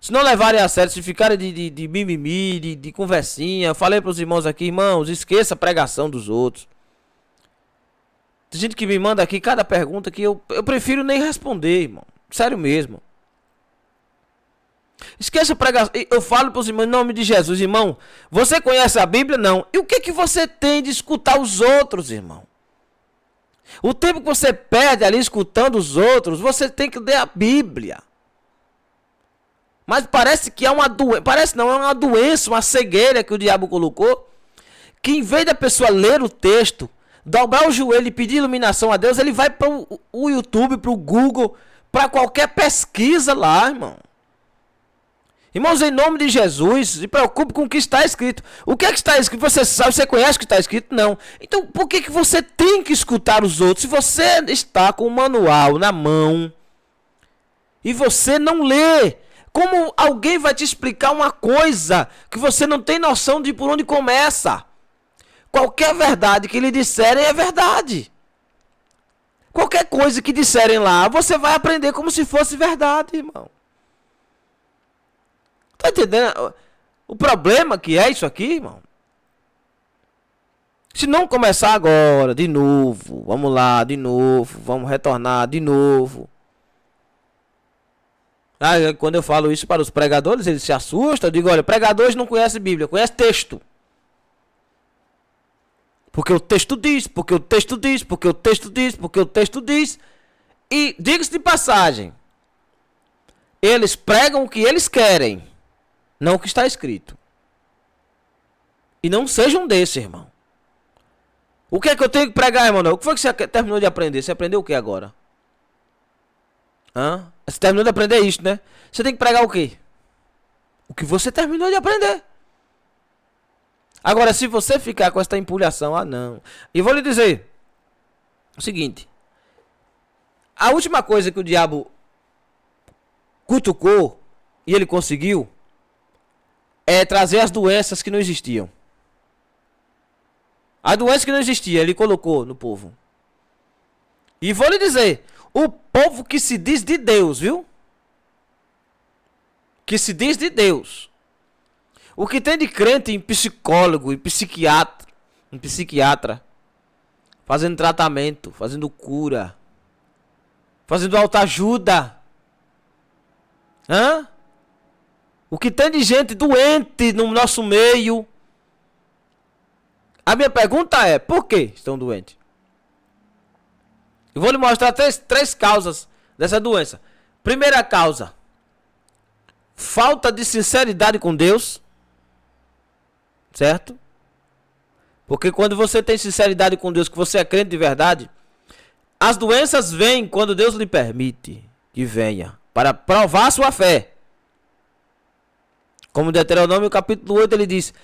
S1: Se não levarem a sério, se ficarem de mimimi, de conversinha, eu falei para os irmãos aqui, irmãos, esqueça a pregação dos outros. Tem gente que me manda aqui cada pergunta que eu prefiro nem responder, irmão. Sério mesmo. Esqueça a pregação. Eu falo para os irmãos em nome de Jesus, irmão. Você conhece a Bíblia? Não. E o que você tem de escutar os outros, irmão? O tempo que você perde ali escutando os outros, você tem que ler a Bíblia. Mas parece que é uma doença. Parece não, é uma doença, uma cegueira que o diabo colocou. Que em vez da pessoa ler o texto, dobrar o joelho e pedir iluminação a Deus, ele vai para o YouTube, para o Google, para qualquer pesquisa lá, irmão. Irmãos, em nome de Jesus, se preocupe com o que está escrito. O que é que está escrito? Você sabe, você conhece o que está escrito? Não. Então, por que você tem que escutar os outros? Se você está com o manual na mão e você não lê, Como alguém vai te explicar uma coisa que você não tem noção de por onde começa? Qualquer verdade que lhe disserem é verdade. Qualquer coisa que disserem lá, você vai aprender como se fosse verdade, irmão. Tá entendendo? O problema que é isso aqui, irmão. Se não começar agora, de novo, vamos lá, de novo, vamos retornar de novo. Aí, quando eu falo isso para os pregadores, eles se assustam. Eu digo, olha, pregadores não conhecem Bíblia, conhecem texto. Porque o texto diz, porque o texto diz, porque o texto diz, porque o texto diz. E, diga-se de passagem, eles pregam o que eles querem, não o que está escrito. E não sejam desses, irmão. O que é que eu tenho que pregar, irmão? O que foi que você terminou de aprender? Você aprendeu o que agora? Hã? Você terminou de aprender isso, né? Você tem que pregar o quê? O que você terminou de aprender. Agora, se você ficar com essa empolhação, não. E vou lhe dizer o seguinte. A última coisa que o diabo cutucou, e ele conseguiu, é trazer as doenças que não existiam. A doença que não existia, ele colocou no povo. E vou lhe dizer, o povo que se diz de Deus, viu? Que se diz de Deus. O que tem de crente em psicólogo, em psiquiatra, fazendo tratamento, fazendo cura, fazendo autoajuda. Hã? O que tem de gente doente no nosso meio. A minha pergunta é, por que estão doentes? Eu vou lhe mostrar três causas dessa doença. Primeira causa, falta de sinceridade com Deus. Certo? Porque quando você tem sinceridade com Deus, que você é crente de verdade, as doenças vêm quando Deus lhe permite que venha, para provar a sua fé. Como Deuteronômio capítulo 8 ele diz,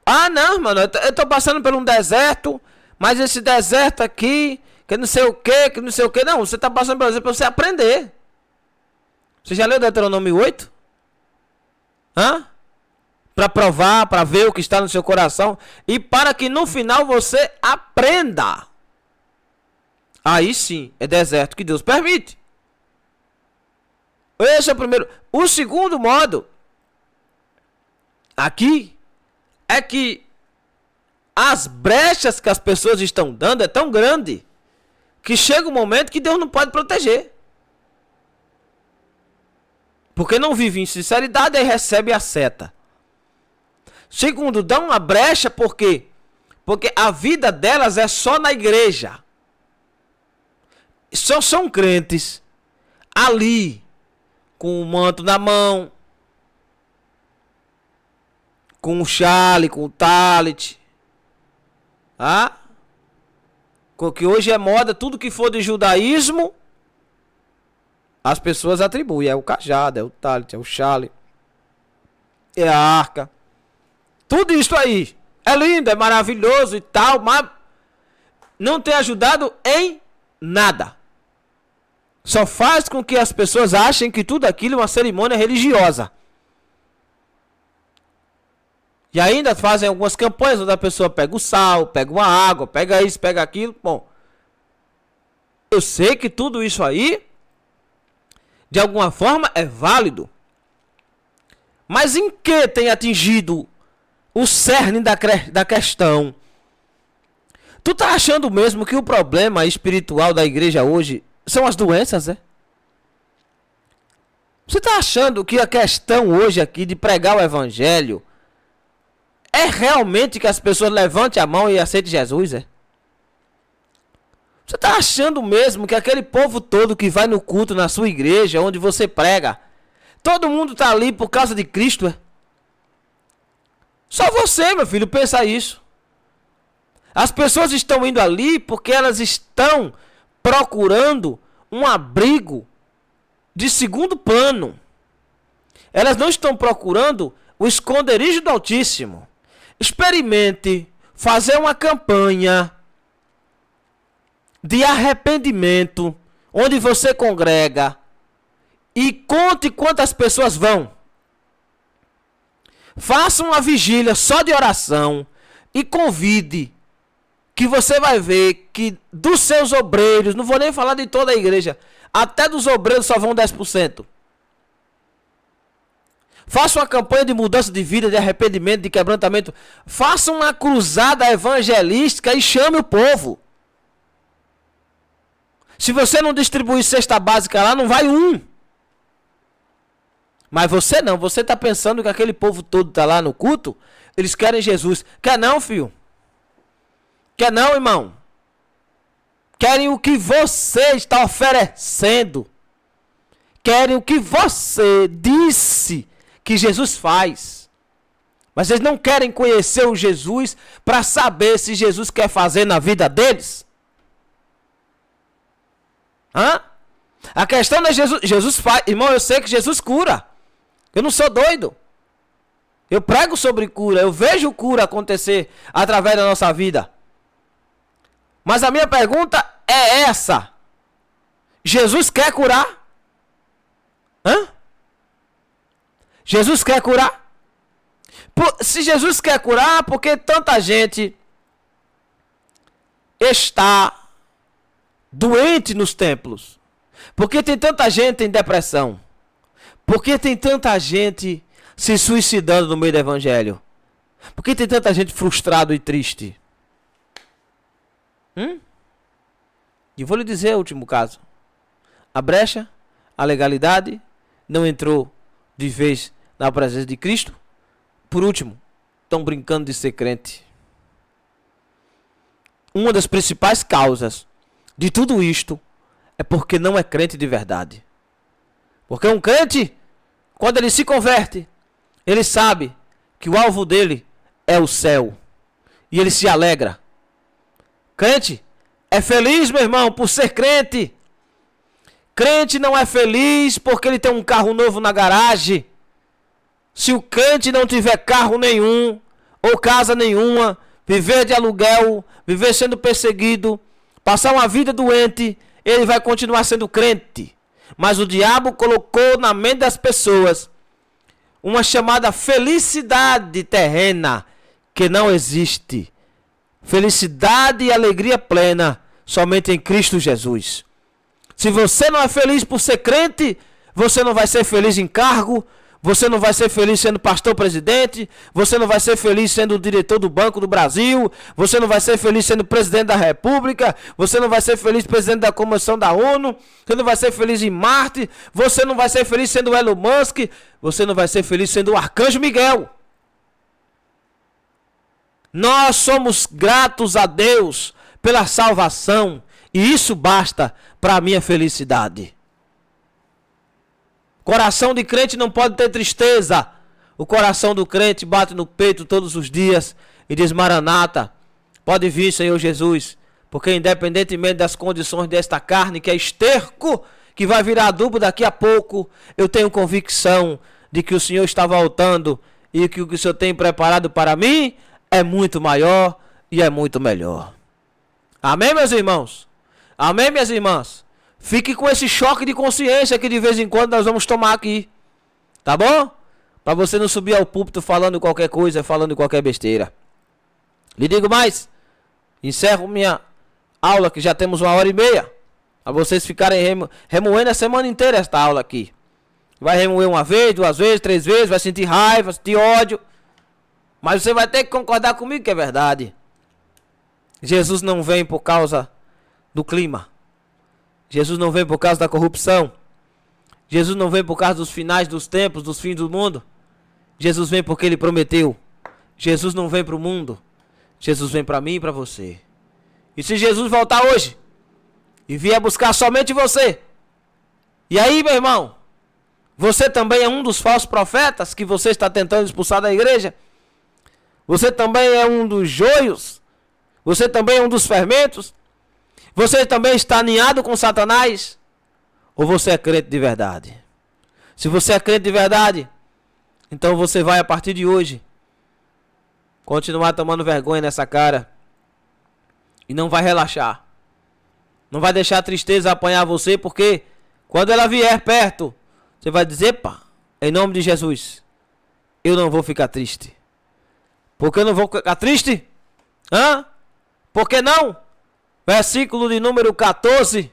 S1: ah não, mano, eu tô passando por um deserto, mas esse deserto aqui, que não sei o que, não, você tá passando por deserto para você aprender. Você já leu Deuteronômio 8? Hã? Para provar, para ver o que está no seu coração e para que no final você aprenda. Aí sim, é deserto que Deus permite. Esse é o primeiro. O segundo modo aqui é que as brechas que as pessoas estão dando é tão grande que chega um momento que Deus não pode proteger. Porque não vive em sinceridade e recebe a seta. Segundo, dão uma brecha por quê? Porque a vida delas é só na igreja. Só são crentes ali, com o manto na mão, com o chale, com o talit. Ah? Que hoje é moda, tudo que for de judaísmo, as pessoas atribuem. É o cajado, é o talit, é o chale, é a arca. Tudo isso aí é lindo, é maravilhoso e tal, mas não tem ajudado em nada. Só faz com que as pessoas achem que tudo aquilo é uma cerimônia religiosa. E ainda fazem algumas campanhas onde a pessoa pega o sal, pega uma água, pega isso, pega aquilo. Bom, eu sei que tudo isso aí, de alguma forma, é válido. Mas em que tem atingido o cerne da questão? Tu tá achando mesmo que o problema espiritual da igreja hoje são as doenças, é? Você tá achando que a questão hoje aqui de pregar o evangelho é realmente que as pessoas levantem a mão e aceitem Jesus, é? Você tá achando mesmo que aquele povo todo que vai no culto na sua igreja, onde você prega, todo mundo tá ali por causa de Cristo, é? Só você, meu filho, pensa isso. As pessoas estão indo ali porque elas estão procurando um abrigo de segundo plano. Elas não estão procurando o esconderijo do Altíssimo. Experimente fazer uma campanha de arrependimento, onde você congrega e conte quantas pessoas vão. Faça uma vigília só de oração e convide, que você vai ver que dos seus obreiros, não vou nem falar de toda a igreja, até dos obreiros só vão 10%. Faça uma campanha de mudança de vida, de arrependimento, de quebrantamento. Faça uma cruzada evangelística e chame o povo. Se você não distribuir cesta básica lá, não vai um. Mas você não, você está pensando que aquele povo todo está lá no culto, eles querem Jesus. Quer não, filho? Quer não, irmão? Querem o que você está oferecendo. Querem o que você disse que Jesus faz. Mas eles não querem conhecer o Jesus para saber se Jesus quer fazer na vida deles. Hã? A questão não é Jesus. Jesus faz. Irmão, eu sei que Jesus cura. Eu não sou doido. Eu prego sobre cura. Eu vejo cura acontecer através da nossa vida. Mas a minha pergunta é essa. Jesus quer curar? Hã? Jesus quer curar? Se Jesus quer curar, por que tanta gente está doente nos templos? Por que tem tanta gente em depressão? Por que tem tanta gente se suicidando no meio do evangelho? Por que tem tanta gente frustrado e triste? E vou lhe dizer o último caso. A brecha, a legalidade, não entrou de vez na presença de Cristo. Por último, estão brincando de ser crente. Uma das principais causas de tudo isto é porque não é crente de verdade. Porque um crente, quando ele se converte, ele sabe que o alvo dele é o céu. E ele se alegra. Crente é feliz, meu irmão, por ser crente. Crente não é feliz porque ele tem um carro novo na garagem. Se o crente não tiver carro nenhum, ou casa nenhuma, viver de aluguel, viver sendo perseguido, passar uma vida doente, ele vai continuar sendo crente. Mas o diabo colocou na mente das pessoas uma chamada felicidade terrena, que não existe. Felicidade e alegria plena somente em Cristo Jesus. Se você não é feliz por ser crente, você não vai ser feliz em cargo, você não vai ser feliz sendo pastor presidente, você não vai ser feliz sendo o diretor do Banco do Brasil, você não vai ser feliz sendo presidente da República, você não vai ser feliz presidente da Comissão da ONU, você não vai ser feliz em Marte, você não vai ser feliz sendo o Elon Musk, você não vai ser feliz sendo o Arcanjo Miguel. Nós somos gratos a Deus pela salvação, e isso basta para a minha felicidade. Coração de crente não pode ter tristeza. O coração do crente bate no peito todos os dias e diz: Maranata, pode vir, Senhor Jesus, porque independentemente das condições desta carne, que é esterco, que vai virar adubo daqui a pouco, eu tenho convicção de que o Senhor está voltando e que o que o Senhor tem preparado para mim é muito maior e é muito melhor. Amém, meus irmãos? Amém, minhas irmãs? Fique com esse choque de consciência que de vez em quando nós vamos tomar aqui. Tá bom? Para você não subir ao púlpito falando qualquer coisa, falando qualquer besteira. Lhe digo mais. Encerro minha aula, que já temos 1h30. Para vocês ficarem remoendo a semana inteira esta aula aqui. Vai remoer uma vez, 2 vezes, 3 vezes, vai sentir raiva, sentir ódio. Mas você vai ter que concordar comigo que é verdade. Jesus não vem por causa do clima. Jesus não vem por causa da corrupção. Jesus não vem por causa dos finais dos tempos, dos fins do mundo. Jesus vem porque Ele prometeu. Jesus não vem para o mundo. Jesus vem para mim e para você. E se Jesus voltar hoje e vier buscar somente você, e aí, meu irmão, você também é um dos falsos profetas que você está tentando expulsar da igreja? Você também é um dos joios? Você também é um dos fermentos? Você também está alinhado com Satanás? Ou você é crente de verdade? Se você é crente de verdade, então você vai, a partir de hoje, continuar tomando vergonha nessa cara. E não vai relaxar. Não vai deixar a tristeza apanhar você, porque quando ela vier perto, Você vai dizer, pá, em nome de Jesus, eu não vou ficar triste. Por que eu não vou ficar triste? Hã? Por que não? Versículo de número 14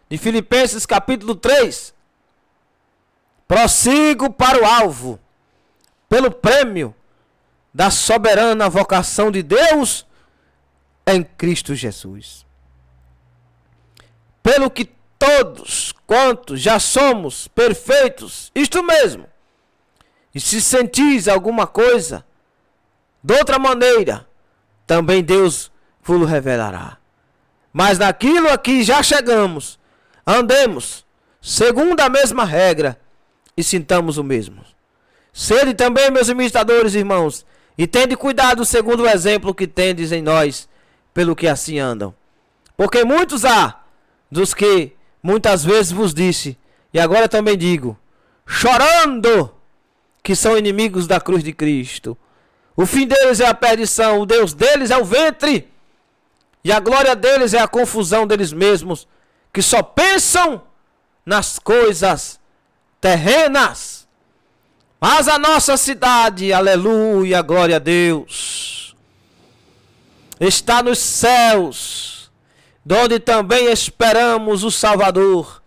S1: de Filipenses capítulo 3. Prossigo para o alvo, pelo prêmio da soberana vocação de Deus em Cristo Jesus. Pelo que todos quantos já somos perfeitos, isto mesmo, e se sentis alguma coisa de outra maneira, também Deus vos revelará. Mas naquilo a que já chegamos, andemos segundo a mesma regra e sintamos o mesmo. Sede também meus imitadores, irmãos, e tende cuidado segundo o exemplo que tendes em nós, pelo que assim andam. Porque muitos há dos que muitas vezes vos disse, e agora também digo, chorando, que são inimigos da cruz de Cristo. O fim deles é a perdição, o Deus deles é o ventre, e a glória deles é a confusão deles mesmos, que só pensam nas coisas terrenas. Mas a nossa cidade, aleluia, glória a Deus, está nos céus, donde também esperamos o Salvador,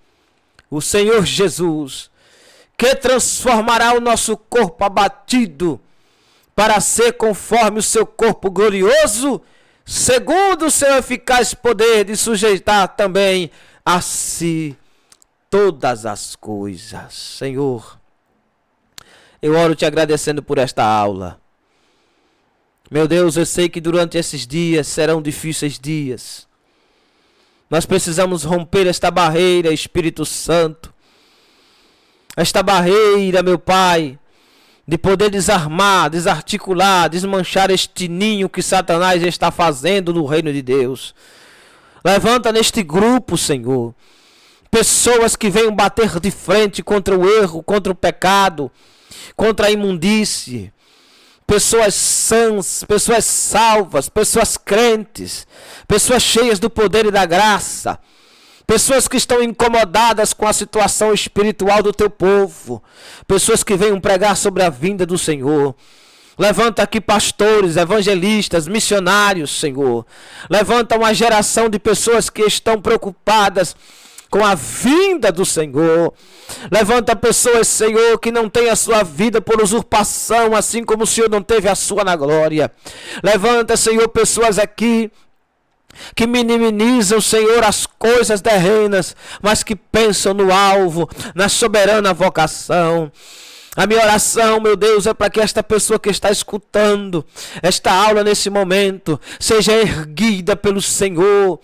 S1: o Senhor Jesus, que transformará o nosso corpo abatido para ser conforme o seu corpo glorioso, segundo o seu eficaz poder de sujeitar também a si todas as coisas. Senhor, eu oro te agradecendo por esta aula. Meu Deus, eu sei que durante esses dias serão difíceis dias. Nós precisamos romper esta barreira, Espírito Santo. Esta barreira, meu Pai, de poder desarmar, desarticular, desmanchar este ninho que Satanás está fazendo no reino de Deus. Levanta neste grupo, Senhor, pessoas que venham bater de frente contra o erro, contra o pecado, contra a imundície. Pessoas sãs, pessoas salvas, pessoas crentes, pessoas cheias do poder e da graça. Pessoas que estão incomodadas com a situação espiritual do teu povo. Pessoas que venham pregar sobre a vinda do Senhor. Levanta aqui pastores, evangelistas, missionários, Senhor. Levanta uma geração de pessoas que estão preocupadas com a vinda do Senhor. Levanta pessoas, Senhor, que não têm a sua vida por usurpação, assim como o Senhor não teve a sua na glória. Levanta, Senhor, pessoas aqui que minimizam, Senhor, as coisas terrenas, mas que pensam no alvo, na soberana vocação. A minha oração, meu Deus, é para que esta pessoa que está escutando esta aula nesse momento seja erguida pelo Senhor,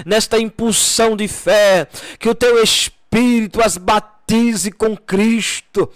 S1: nesta impulsão de fé, que o teu Espírito as batize com Cristo,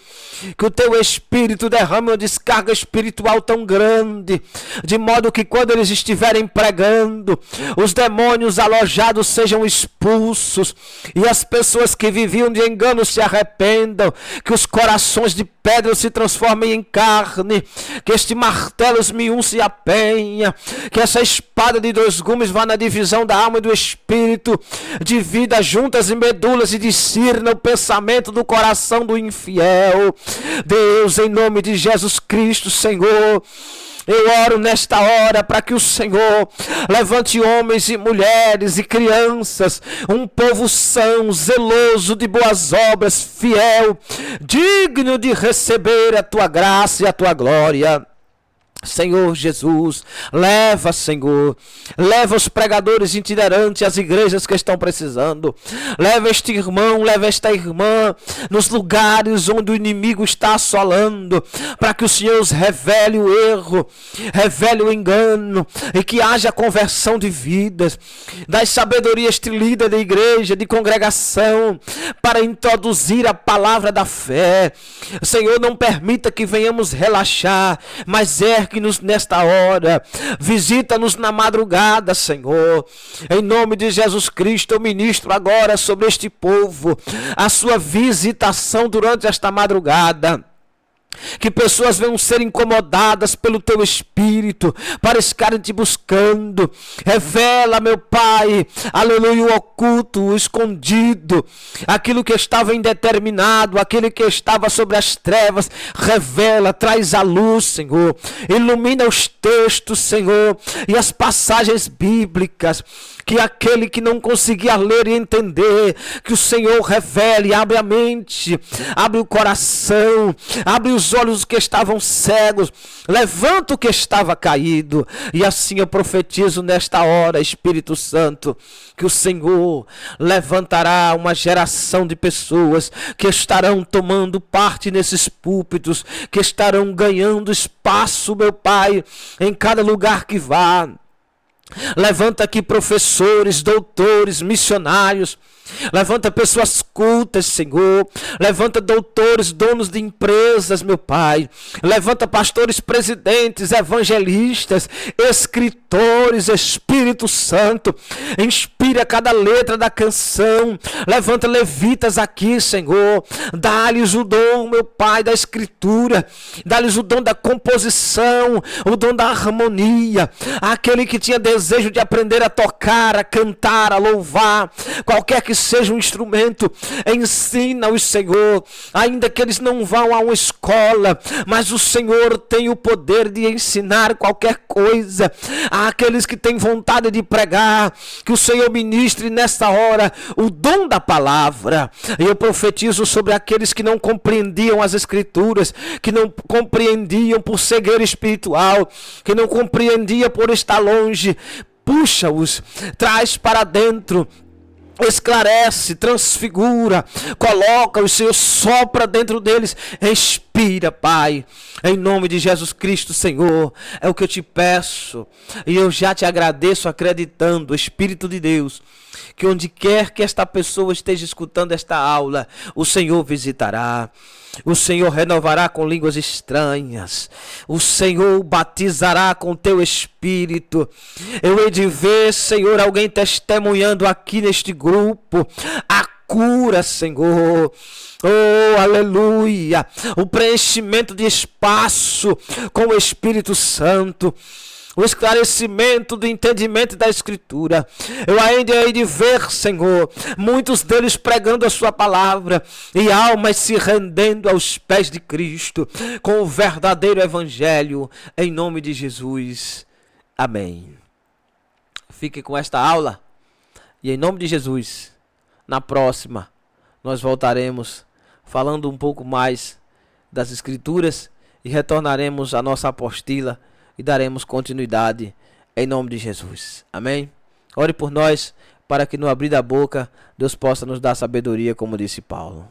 S1: que o teu Espírito derrame uma descarga espiritual tão grande, de modo que quando eles estiverem pregando, os demônios alojados sejam expulsos, e as pessoas que viviam de engano se arrependam, que os corações de pedra se transformem em carne, que este martelo esmiúço se apenha, que essa espada de 2 gumes vá na divisão da alma e do espírito, divida juntas e medulas e discirna o pensamento do coração do infiel. Deus, em nome de Jesus Cristo, Senhor, eu oro nesta hora para que o Senhor levante homens e mulheres e crianças, um povo são, zeloso de boas obras, fiel, digno de receber a tua graça e a tua glória. Senhor Jesus, leva, Senhor, leva os pregadores itinerantes às igrejas que estão precisando, leva este irmão, leva esta irmã nos lugares onde o inimigo está assolando, para que o Senhor os revele o erro, revele o engano, e que haja conversão de vidas. Dai sabedoria a este líder da igreja, de congregação, para introduzir a palavra da fé. Senhor, não permita que venhamos relaxar, mas ergue-nos nesta hora, visita-nos na madrugada, Senhor. Em nome de Jesus Cristo, eu ministro agora sobre este povo a sua visitação durante esta madrugada. Que pessoas venham ser incomodadas pelo teu Espírito, para estarem te buscando. Revela, meu Pai, aleluia, o oculto, o escondido, aquilo que estava indeterminado, aquilo que estava sobre as trevas. Revela, traz a luz, Senhor. Ilumina os textos, Senhor, e as passagens bíblicas, que aquele que não conseguia ler e entender, que o Senhor revele, abre a mente, abre o coração, abre os olhos que estavam cegos, levanta o que estava caído. E assim eu profetizo nesta hora, Espírito Santo, que o Senhor levantará uma geração de pessoas que estarão tomando parte nesses púlpitos, que estarão ganhando espaço, meu Pai, em cada lugar que vá. Levanta aqui professores, doutores, missionários. Levanta pessoas cultas, Senhor. Levanta doutores, donos de empresas, meu Pai. Levanta pastores, presidentes, evangelistas, escritores, Espírito Santo. Inspira cada letra da canção. Levanta levitas aqui, Senhor. Dá-lhes o dom, meu Pai, da escritura. Dá-lhes o dom da composição, o dom da harmonia. Aquele que tinha desejo de aprender a tocar, a cantar, a louvar, qualquer que seja um instrumento, ensina-os, Senhor, ainda que eles não vão a uma escola, mas o Senhor tem o poder de ensinar qualquer coisa. Àqueles que têm vontade de pregar, que o Senhor ministre nesta hora o dom da palavra. E eu profetizo sobre aqueles que não compreendiam as Escrituras, que não compreendiam por cegueira espiritual, que não compreendiam por estar longe. Puxa-os, traz para dentro, esclarece, transfigura, coloca o Senhor, sopra dentro deles, respira, Pai, em nome de Jesus Cristo, Senhor, é o que eu te peço, e eu já te agradeço acreditando, Espírito de Deus, que onde quer que esta pessoa esteja escutando esta aula, o Senhor visitará. O Senhor renovará com línguas estranhas. O Senhor batizará com teu Espírito. Eu hei de ver, Senhor, alguém testemunhando aqui neste grupo a cura, Senhor. Oh, aleluia. O preenchimento de espaço com o Espírito Santo. O esclarecimento do entendimento da Escritura. Eu ainda hei de ver, Senhor, muitos deles pregando a sua palavra e almas se rendendo aos pés de Cristo com o verdadeiro Evangelho, em nome de Jesus. Amém. Fique com esta aula e em nome de Jesus, na próxima, nós voltaremos falando um pouco mais das Escrituras e retornaremos à nossa apostila e daremos continuidade em nome de Jesus. Amém? Ore por nós, para que no abrir da boca, Deus possa nos dar sabedoria, como disse Paulo.